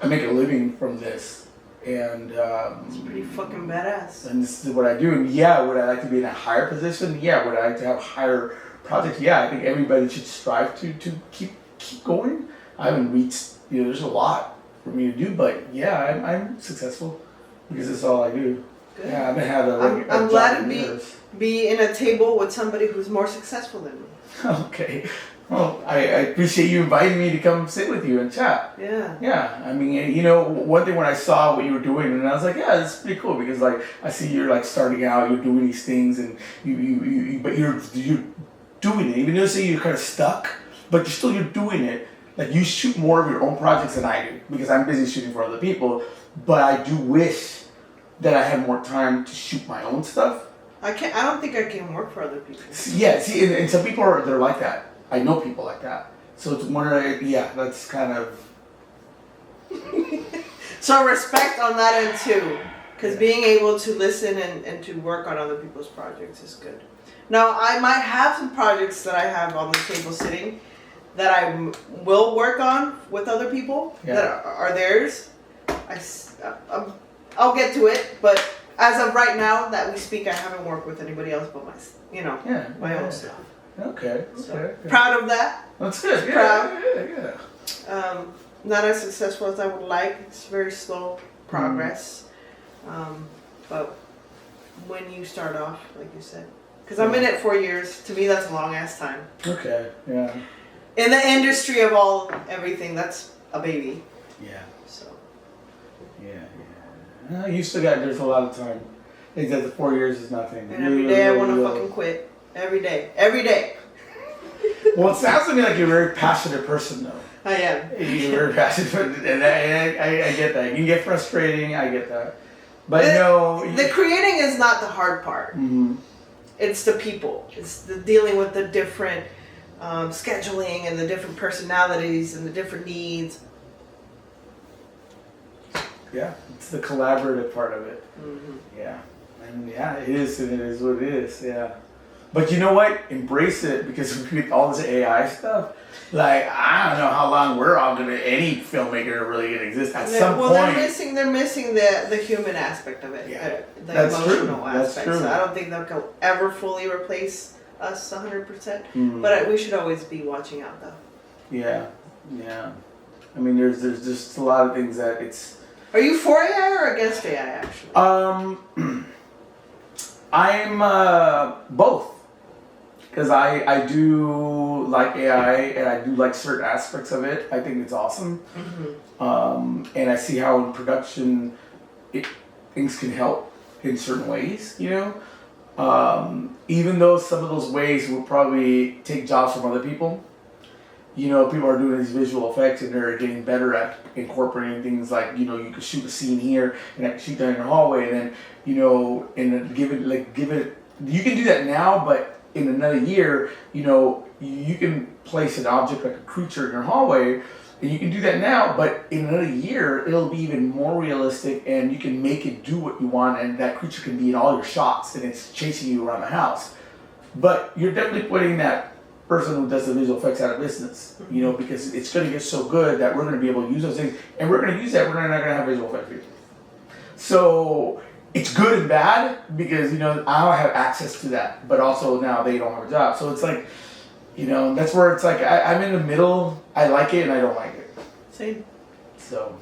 I make a living from this. And It's pretty fucking badass. and this is what I do. And yeah, would I like to be in a higher position? Yeah. Would I like to have higher projects? Yeah, I think everybody should strive to keep going. I haven't reached, there's a lot for me to do, but yeah, I'm successful because it's all I do. Good. Yeah, I haven't had a I'm job glad in to years. be in a table with somebody who's more successful than me. Okay. Well, I appreciate you inviting me to come sit with you and chat. Yeah. Yeah, I mean, one thing when I saw what you were doing, and I was like, yeah, this is pretty cool because like I see you're like starting out, you're doing these things, and but you're doing it. Even though you say you're kind of stuck, but you're doing it. Like you shoot more of your own projects than I do because I'm busy shooting for other people. But I do wish that I had more time to shoot my own stuff. I don't think I can work for other people. Yeah, see, and some people they're like that. I know people like that. So it's one of that's kind of. So respect on that end too, because being able to listen and to work on other people's projects is good. Now I might have some projects that I have on the table sitting that I will work on with other people that are theirs. I'll get to it, but as of right now that we speak, I haven't worked with anybody else but my own stuff. Okay. So, proud of that. That's good. Proud. Yeah. Not as successful as I would like. It's very slow progress. But when you start off, like you said, because I'm in it 4 years. To me, that's a long ass time. Okay. Yeah. In the industry of everything, that's a baby. Yeah. So. Yeah. You still got. There's a lot of time. It's that the 4 years is nothing. And every day I want to fucking quit. Every day. Every day. Well, it sounds to me like you're a very passionate person, though. I am. You're very passionate, and I get that. You can get frustrating. I get that. But the creating is not the hard part. Mm-hmm. It's the people. It's the dealing with the different scheduling and the different personalities and the different needs. Yeah, it's the collaborative part of it. Mm-hmm. Yeah, and it is, and it is what it is. Yeah, but you know what? Embrace it, because with all this AI stuff, like I don't know how long we're all any filmmaker really gonna exist at some point. They're missing the human aspect of it. Yeah, the that's emotional true. aspect. That's true. So I don't think they'll ever fully replace us 100%. Mm. But we should always be watching out, though. Yeah. I mean, there's just a lot of things that it's. Are you for AI or against AI, actually? I'm both, because I do like AI and I do like certain aspects of it. I think it's awesome, and I see how in production things can help in certain ways. Even though some of those ways will probably take jobs from other people. People are doing these visual effects and they're getting better at incorporating things like, you can shoot a scene here and I can shoot that in your hallway, and then, and then give it, you can do that now, but in another year, you can place an object like a creature in your hallway, and you can do that now, but in another year, it'll be even more realistic and you can make it do what you want, and that creature can be in all your shots and it's chasing you around the house. But you're definitely putting that person who does the visual effects out of business, because it's going to get so good that we're going to be able to use those things, and we're going to use that. We're not going to have visual effects people. So it's good and bad, because I don't have access to that, but also now they don't have a job. So it's like, that's where it's like I'm in the middle. I like it and I don't like it. Same. So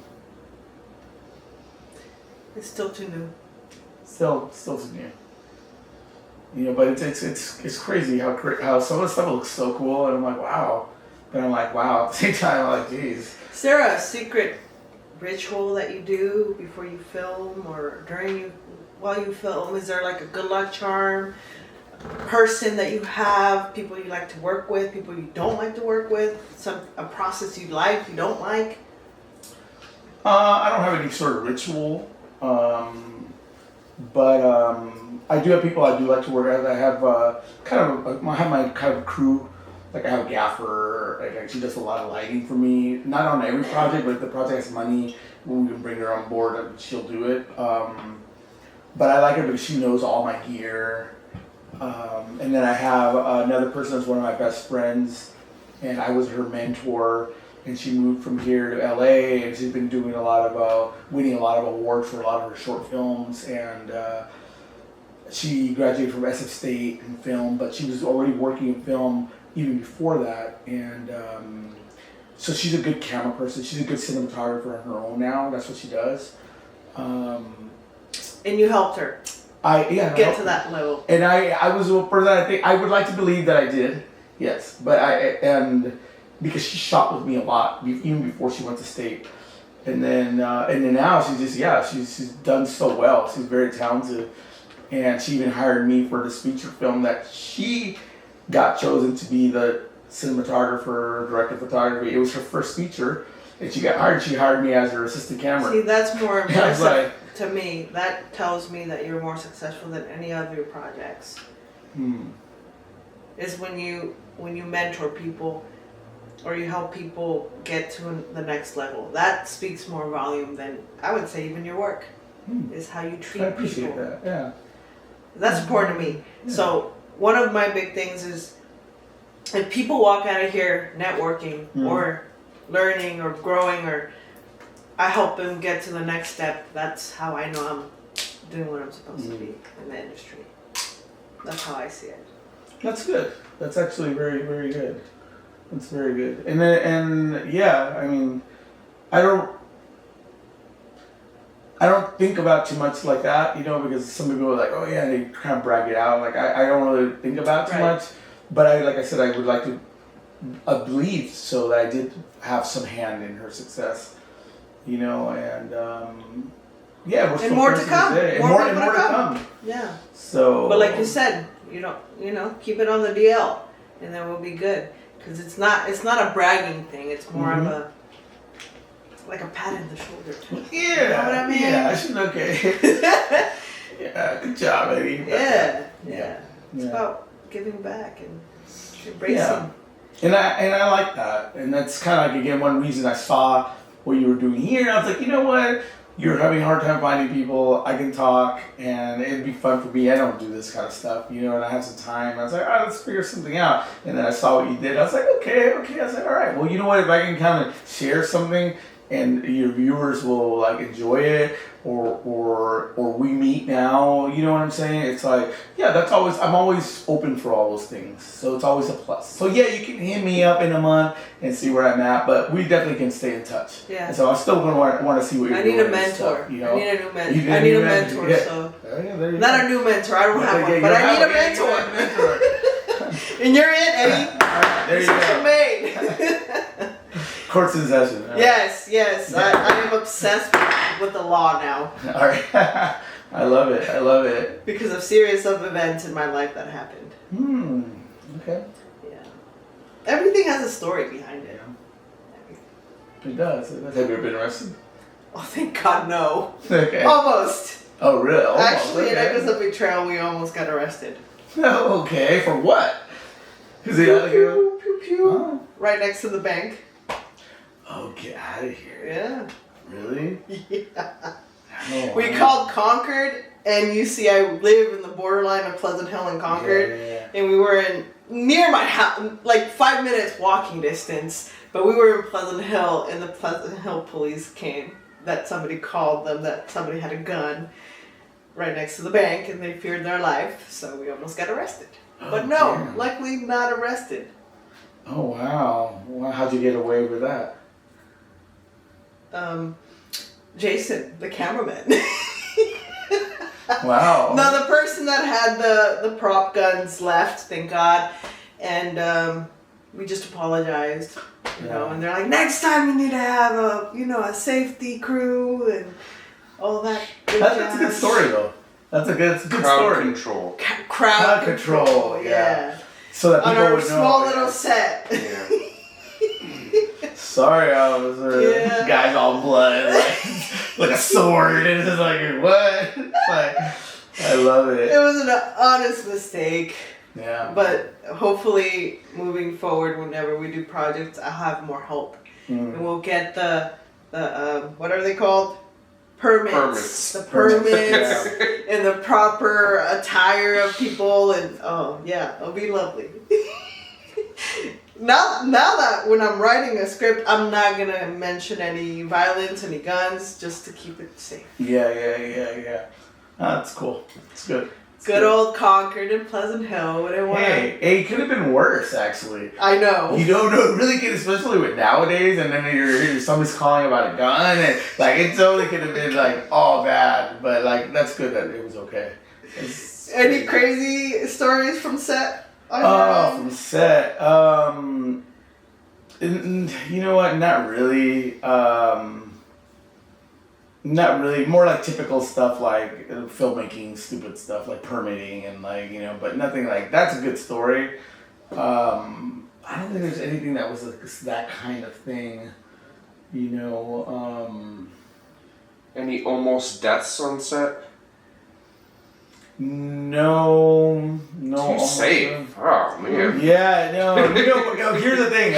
it's still too new. Still too new. But it's crazy how some of the stuff looks so cool, and I'm like, wow. But I'm like, wow. At the same time, I'm like, geez. Is there a secret ritual that you do before you film or while you film? Is there like a good luck charm, person that you have, people you like to work with, people you don't like to work with, a process you like, you don't like? I don't have any sort of ritual, but I do have people I do like to work with. I have I have my kind of crew. Like I have a gaffer. Like she does a lot of lighting for me. Not on every project, but if the project has money, we can bring her on board, she'll do it. But I like her because she knows all my gear. And then I have another person that's one of my best friends, and I was her mentor. And she moved from here to LA, and she's been doing winning a lot of awards for a lot of her short films. And she graduated from SF State in film, but she was already working in film even before that. And so she's a good camera person. She's a good cinematographer on her own now. That's what she does. And you helped her get to that level. And I was a person I think I would like to believe that I did. Yes, but because she shot with me a lot even before she went to state. And then now she's done so well. She's very talented. And she even hired me for this feature film that she got chosen to be the cinematographer, director of photography. It was her first feature, and she got hired. She hired me as her assistant camera. See, that's more impressive to me. That tells me that you're more successful than any of your projects. Is when you mentor people or you help people get to the next level. That speaks more volume than, I would say, even your work. Is how you treat I appreciate people. that. Yeah. That's important to me. Yeah. So one of my big things is if people walk out of here networking or learning or growing, or I help them get to the next step, that's how I know I'm doing what I'm supposed to be in the industry. That's how I see it. That's good. That's actually very, very good. That's very good. And yeah, I mean, I don't think about too much like that, because some people are like, oh yeah, they kind of brag it out. Like I don't really think about too much. But like I said, I would like to believe so that I did have some hand in her success, and yeah, we're still more to friends come. today. More and more to come. Yeah. So. But like you said, keep it on the DL, and then we'll be good. Because it's not a bragging thing. It's more of a like a pat in the shoulder. Yeah. You know what I mean? Yeah. I should. Okay. Yeah. Good job, Eddie. Yeah. Yeah. It's about giving back and embracing. Yeah. And I like that. And that's kind of like, again, one reason I saw what you were doing here. And I was like, you know what? You're having a hard time finding people. I can talk, and it'd be fun for me. I don't do this kind of stuff, and I have some time. I was like, all right, let's figure something out. And then I saw what you did. I was like, okay. I was like, all right. Well, you know what? If I can kind of share something, and your viewers will like enjoy it, or we meet now. You know what I'm saying? It's like, yeah, I'm always open for all those things. So it's always a plus. So yeah, you can hit me up in a month and see where I'm at, but we definitely can stay in touch. Yeah. And so I'm still gonna want to see what you're doing. I need a mentor. Stuff, I need a new mentor. You I need a mentor, mentor. yeah. So Oh, yeah, there you not go. a new mentor. I don't have one, but I need a mentor. And you're it, Eddie. There you go. Made. Court's in session. All Yes. I am obsessed with the law now. right. All right. I love it. Because of series of events in my life that happened. Okay. Yeah. Everything has a story behind it. It does. Have you ever been arrested? Oh, thank God, no. Okay. Almost. Oh, really? Almost. Actually, okay. in Echoes of Betrayal, we almost got arrested. Oh, okay. For what? Is it Pew, pew, pew. Oh. Right next to the bank. Oh, get out of here. Yeah. Really? Yeah. Oh, We wow. called Concord, and you see I live in the borderline of Pleasant Hill and Concord, Yeah. and we were near my house, like 5 minutes walking distance, but we were in Pleasant Hill, and the Pleasant Hill police came, that somebody called them that somebody had a gun right next to the bank, and they feared their life, so we almost got arrested. But no, damn. luckily not arrested. Oh, wow. Well, how'd you get away with that? Jason, the cameraman. Wow. No, the person that had the prop guns left, thank God, and we just apologized, and they're like, next time you need to have a safety crew and all that. That's a good story, though. That's a good Crowd story. control. Crowd control, yeah. So that On people our would know. small little set. Yeah. Sorry, officer. Yeah. Guy's all blood, like a sword, and it's like, what? It's like, I love it. It was an honest mistake. Yeah. But hopefully, moving forward, whenever we do projects, I'll have more help, and we'll get the what are they called? Permits. The permits Yeah. and the proper attire of people, and it'll be lovely. Now that when I'm writing a script, I'm not gonna mention any violence, any guns, just to keep it safe. Yeah. That's cool. It's good. Good old Concord and Pleasant Hill. What I want. Hey, it could have been worse, actually. I know. You don't know, really could, especially with nowadays, and then somebody's calling about a gun, and like it totally could have been like all bad, but like that's good that it was okay. Any crazy stories from set? From set. You know what? Not really. Not really. More like typical stuff, like filmmaking, stupid stuff, like permitting and but nothing like that's a good story. I don't think there's anything that was like that kind of thing. Any almost deaths on set? No. Too almost safe. Oh man. Yeah, no. Here's the thing.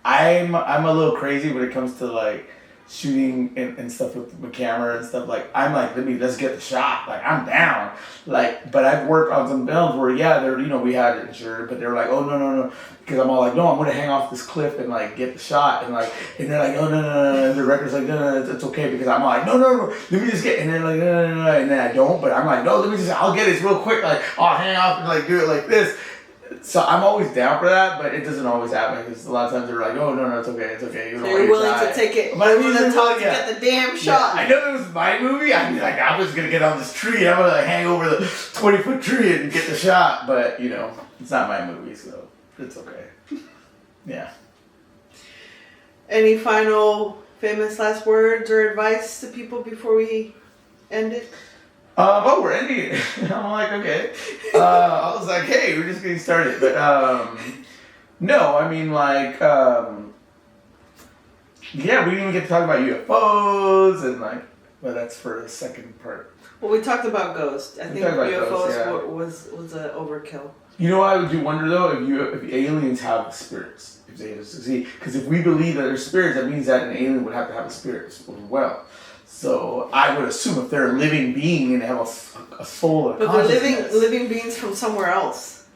I'm a little crazy when it comes to like shooting and stuff with my camera and stuff. Like I'm like, let's get the shot. Like I'm down. Like, but I've worked on some films where we had it insured, but they were like, oh no, because I'm all like, no, I'm gonna hang off this cliff and like get the shot, and they're like, oh no, and the record's like, no, it's okay, because I'm like, no, let me just get, and they're like, no, and then I don't, but I'm like, no, I'll get it real quick, like I'll hang off and like do it like this. So I'm always down for that, but it doesn't always happen because a lot of times they're like, "Oh no, it's okay." So you're willing to take it, but to get the damn shot. I know it was my movie. I'd be like, I was gonna get on this tree. I'm gonna like hang over the 20-foot tree and get the shot. But it's not my movie, so it's okay. Yeah. Any final famous last words or advice to people before we end it? We're ending it. I'm like, okay. I was like, hey, we're just getting started. But, no, I mean, like, we didn't even get to talk about UFOs and, like, but that's for the second part. Well, we talked about ghosts. I think UFOs ghosts, was an overkill. You know what I do wonder, though? If aliens have spirits. Because if we believe that there's spirits, that means that an alien would have to have a spirit as well. So I would assume if they're a living being and have a soul or but consciousness. they're living beings from somewhere else.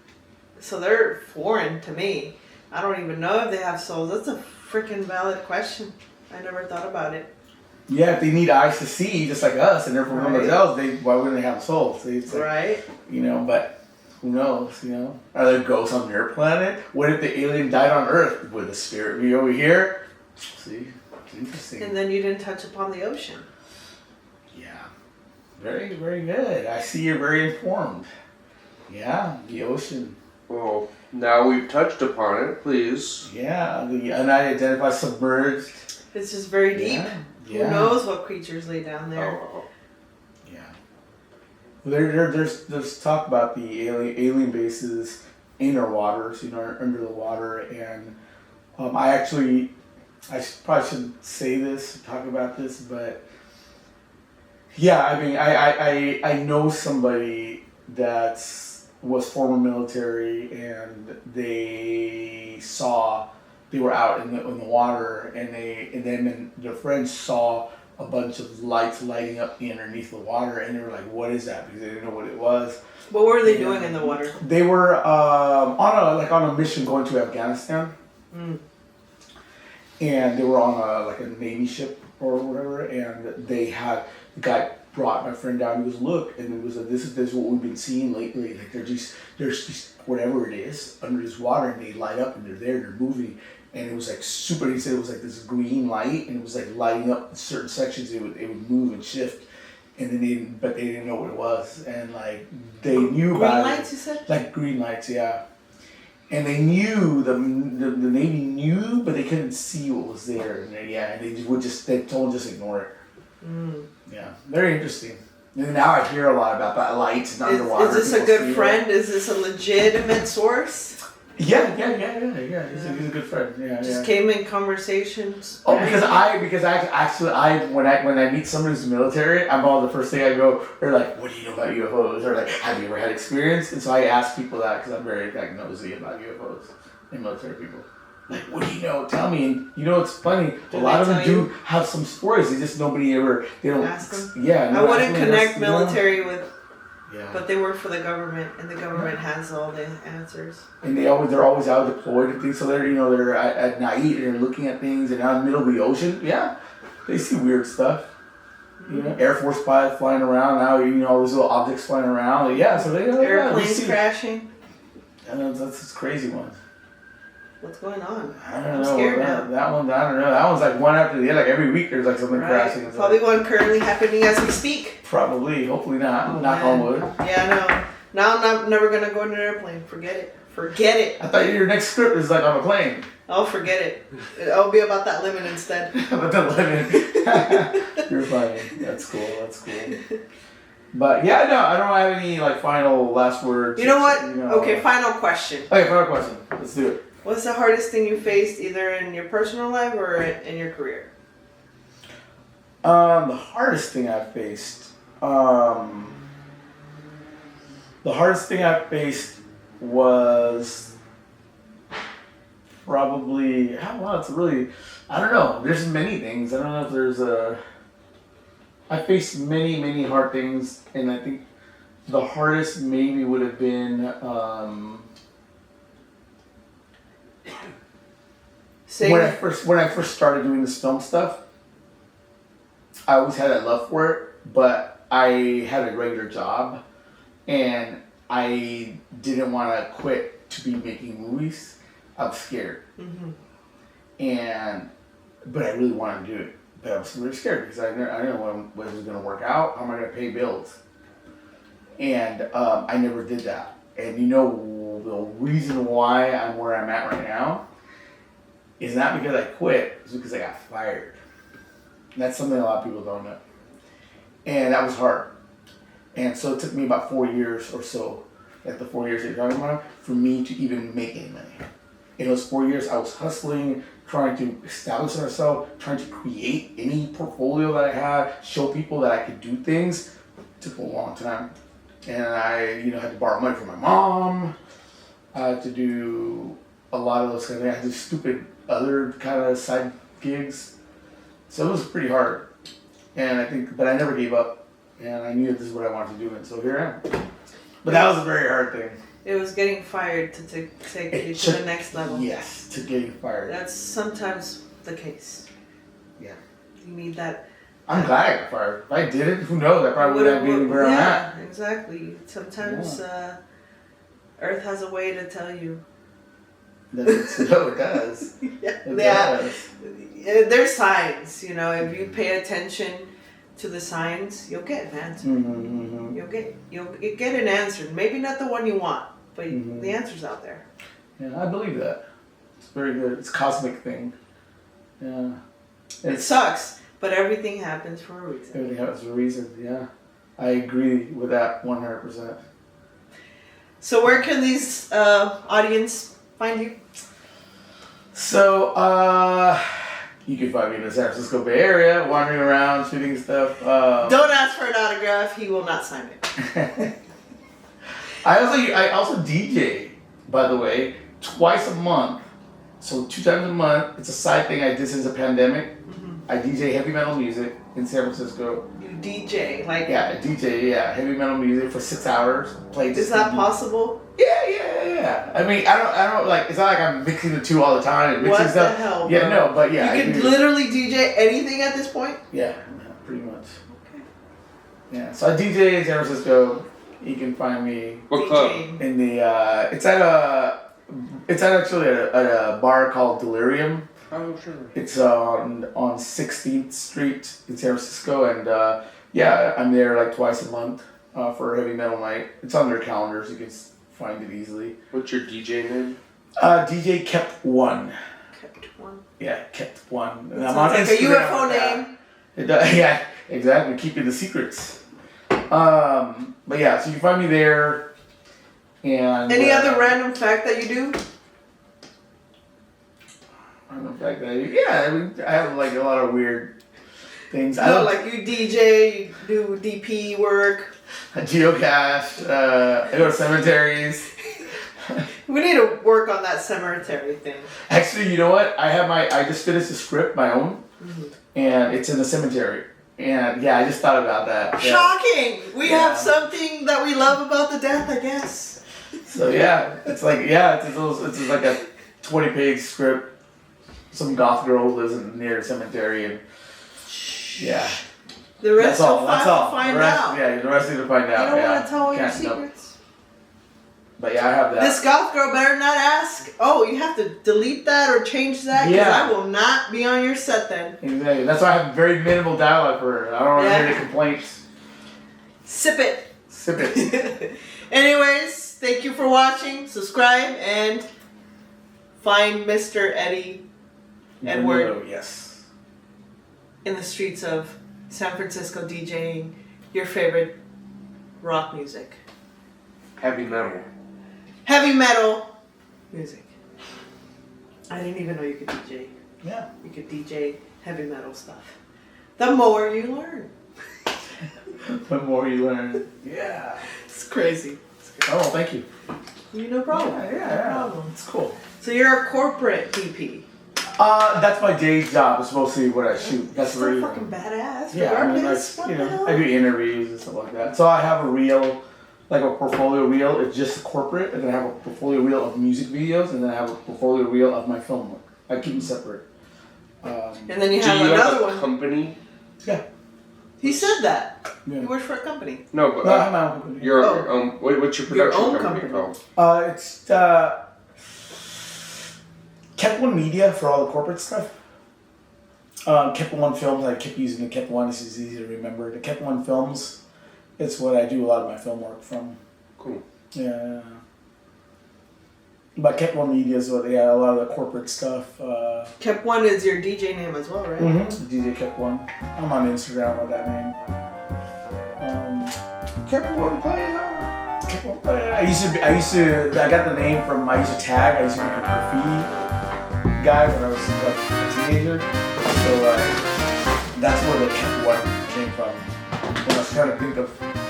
So they're foreign to me. I don't even know if they have souls. That's a freaking valid question. I never thought about it. Yeah, if they need eyes to see, just like us, and they're from somewhere else, why wouldn't they have souls? Right. But who knows, Are there ghosts on their planet? What if the alien died on Earth? Would the spirit be over here? See? Interesting. And then you didn't touch upon the ocean. Yeah. Very, very good. I see you're very informed. Yeah, the ocean. Well, now we've touched upon it, please. Yeah, the unidentified submerged. It's just very deep. Yeah. Who knows what creatures lay down there? Oh. Yeah. There's talk about the alien bases in our waters, under the water, and I probably shouldn't say this, talk about this, but yeah, I mean, I know somebody that was former military, and they were out in the water, and their friends saw a bunch of lights lighting up underneath the water, and they were like, "What is that?" Because they didn't know what it was. What were they doing in the water? They were on a mission going to Afghanistan. Mm. And they were on a Navy ship or whatever, and the guy brought my friend down. He goes, look, and it was this is what we've been seeing lately. Like there's just whatever it is under this water, and they light up, and they're moving, and it was like super. He said it was like this green light, and it was like lighting up certain sections. It would move and shift, and then they didn't know what it was, and like they knew about it. Green lights, you said? Like green lights, yeah. And they knew, the Navy knew, but they couldn't see what was there. And they told just ignore it. Mm. Yeah, very interesting. And now I hear a lot about that lights and underwater. Is this a good friend? Is this a legitimate source? Yeah. He's a good friend. Yeah. Came in conversations. Oh, because I when I meet somebody who's military, the first thing I go, they're like, what do you know about UFOs? Or like, have you ever had experience? And so I ask people that because I'm very nosy about UFOs and military people. Like, what do you know? Tell me. And it's funny. A lot of them do have some stories. They just they don't ask them. Yeah, I wouldn't connect military with. Yeah. But they work for the government, and the government has all the answers. And they're always out deployed and things. So they're at night and they're looking at things, and out in the middle of the ocean. Yeah, they see weird stuff. Mm-hmm. Air Force pilots flying around now. All those little objects flying around. So they airplanes crashing. And that's crazy ones. What's going on? I don't know. I'm scared now. That one, I don't know. That one's like one after the other. Like every week there's like something crashing. Probably one currently happening as we speak. Probably. Hopefully not. Knock on wood. Yeah, no. Now I'm never going to go in an airplane. Forget it. I thought your next script is like on a plane. Oh, forget it. It'll be about that lemon instead. About the lemon. You're funny. That's cool. But yeah, no, I don't have any final last words. You know what? Okay, final question. Okay, final question. Let's do it. What's the hardest thing you faced either in your personal life or in your career? The hardest thing I've faced, The hardest thing I faced was probably, well, it's really, I don't know. There's many things. I don't know if there's I faced many hard things, and I think the hardest maybe would have been when I first started doing this film stuff. I always had a love for it, but I had a regular job, and I didn't want to quit to be making movies. I was scared, but I really wanted to do it. But I was really scared because I didn't know when it was going to work out. How am I going to pay bills? And I never did that. And you know, the reason why I'm where I'm at right now is not because I quit, it's because I got fired. And that's something a lot of people don't know. And that was hard. And so it took me about 4 years or so, like the 4 years that you're talking about, for me to even make any money. In those 4 years, I was hustling, trying to establish myself, trying to create any portfolio that I had, show people that I could do things. It took a long time. And I, had to borrow money from my mom. I had to do a lot of those kind of things. I had to do stupid other kind of side gigs. So it was pretty hard. And but I never gave up. And I knew that this is what I wanted to do. And so here I am. But that was a very hard thing. It was getting fired to take you to the next level. Yes, to getting fired. That's sometimes the case. Yeah. You need that. I'm glad I got fired. If I didn't, who knows? I probably wouldn't be where I'm at. Yeah, exactly. Sometimes Earth has a way to tell you. No, it does. It does. There's signs, if you pay attention to the signs, you'll get an answer. You'll get an answer. Maybe not the one you want, but the answer's out there. Yeah, I believe that. It's very good. It's a cosmic thing. Yeah. It sucks, but everything happens for a reason. Everything happens for a reason, yeah. I agree with that 100%. So where can these audience find you? So, you can find me in the San Francisco Bay Area, wandering around, shooting stuff. Don't ask for an autograph. He will not sign it. I also DJ, by the way, twice a month. So 2 times a month. It's a side thing I did since the pandemic. I DJ heavy metal music in San Francisco. You DJ, like... Yeah, I DJ, heavy metal music for 6 hours. Is that possible? Yeah. I mean, I don't like, it's not like I'm mixing the two all the time and mixing what stuff. The hell, yeah, bro? no, but yeah. You can literally DJ anything at this point? Yeah, pretty much. Okay. Yeah, so I DJ in San Francisco. You can find me. What club? In the, it's actually at a bar called Delirium. Oh, sure. It's on 16th Street in San Francisco, and I'm there like twice a month for a heavy metal night. It's on their calendar, so you can find it easily. What's your DJ name? DJ Kept One. Kept One. Yeah, Kept One. And I'm on like Instagram. A UFO name. It does, yeah, exactly. Keeping the secrets. But yeah, so you can find me there. And any other random fact that you do? Random fact that I have like a lot of weird things. Like you DJ, you do DP work. I geocache. I go to cemeteries. We need to work on that cemetery thing. Actually, you know what? I just finished a script, my own, and it's in the cemetery. And I just thought about that. Yeah. Shocking! We have something that we love about the death, I guess. So it's like it's like a 20-page script. Some goth girl lives near the cemetery, and the rest that's all. To find out. Yeah, the rest need to find out. You don't want to tell all your secrets. But I have that. This goth girl better not ask. Oh, you have to delete that or change that because I will not be on your set then. Exactly. That's why I have very minimal dialogue for her. I don't want to hear any complaints. Sip it. Sip it. Anyways, thank you for watching. Subscribe and find Mr. Eddie Edward. Yes. In the streets of San Francisco DJing your favorite rock music. Heavy metal. Heavy metal music. I didn't even know you could DJ. Yeah. You could DJ heavy metal stuff. The more you learn. The more you learn. Yeah. It's crazy. Oh, thank you. No problem. Yeah. No problem. It's cool. So you're a corporate DP. That's my day job. It's mostly what I shoot. That's Still really fucking badass. Yeah, I mean, Regardless, like, what the hell? I do interviews and stuff like that. So I have a reel, like a portfolio reel. It's just corporate, and then I have a portfolio reel of music videos, and then I have a portfolio reel of my film work. I keep them separate. And then you Do have you another have a one. company? Yeah. He said that. Yeah. He works for a company. No, but No, I have my own company. your Oh. what's your Your production own company company. called? It's Kept One Media for all the corporate stuff. Kept One Films. I kept using the Kept One. This is easy to remember. The Kept One Films. It's what I do a lot of my film work from. Cool. Yeah. But Kept One Media is what, a lot of the corporate stuff. Kept One is your DJ name as well, right? DJ Kept One. I'm on Instagram with that name. Kept One Player. Kept One Player. I got the name from, I used to tag. I used to be a graffiti guy when I was like a teenager. So that's where the Kept One came from. When I was trying to think of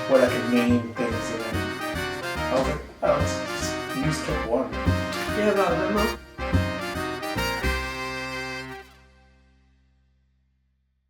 what I could name things in. I was like, oh, let's just use Kept One. You have a Venmo?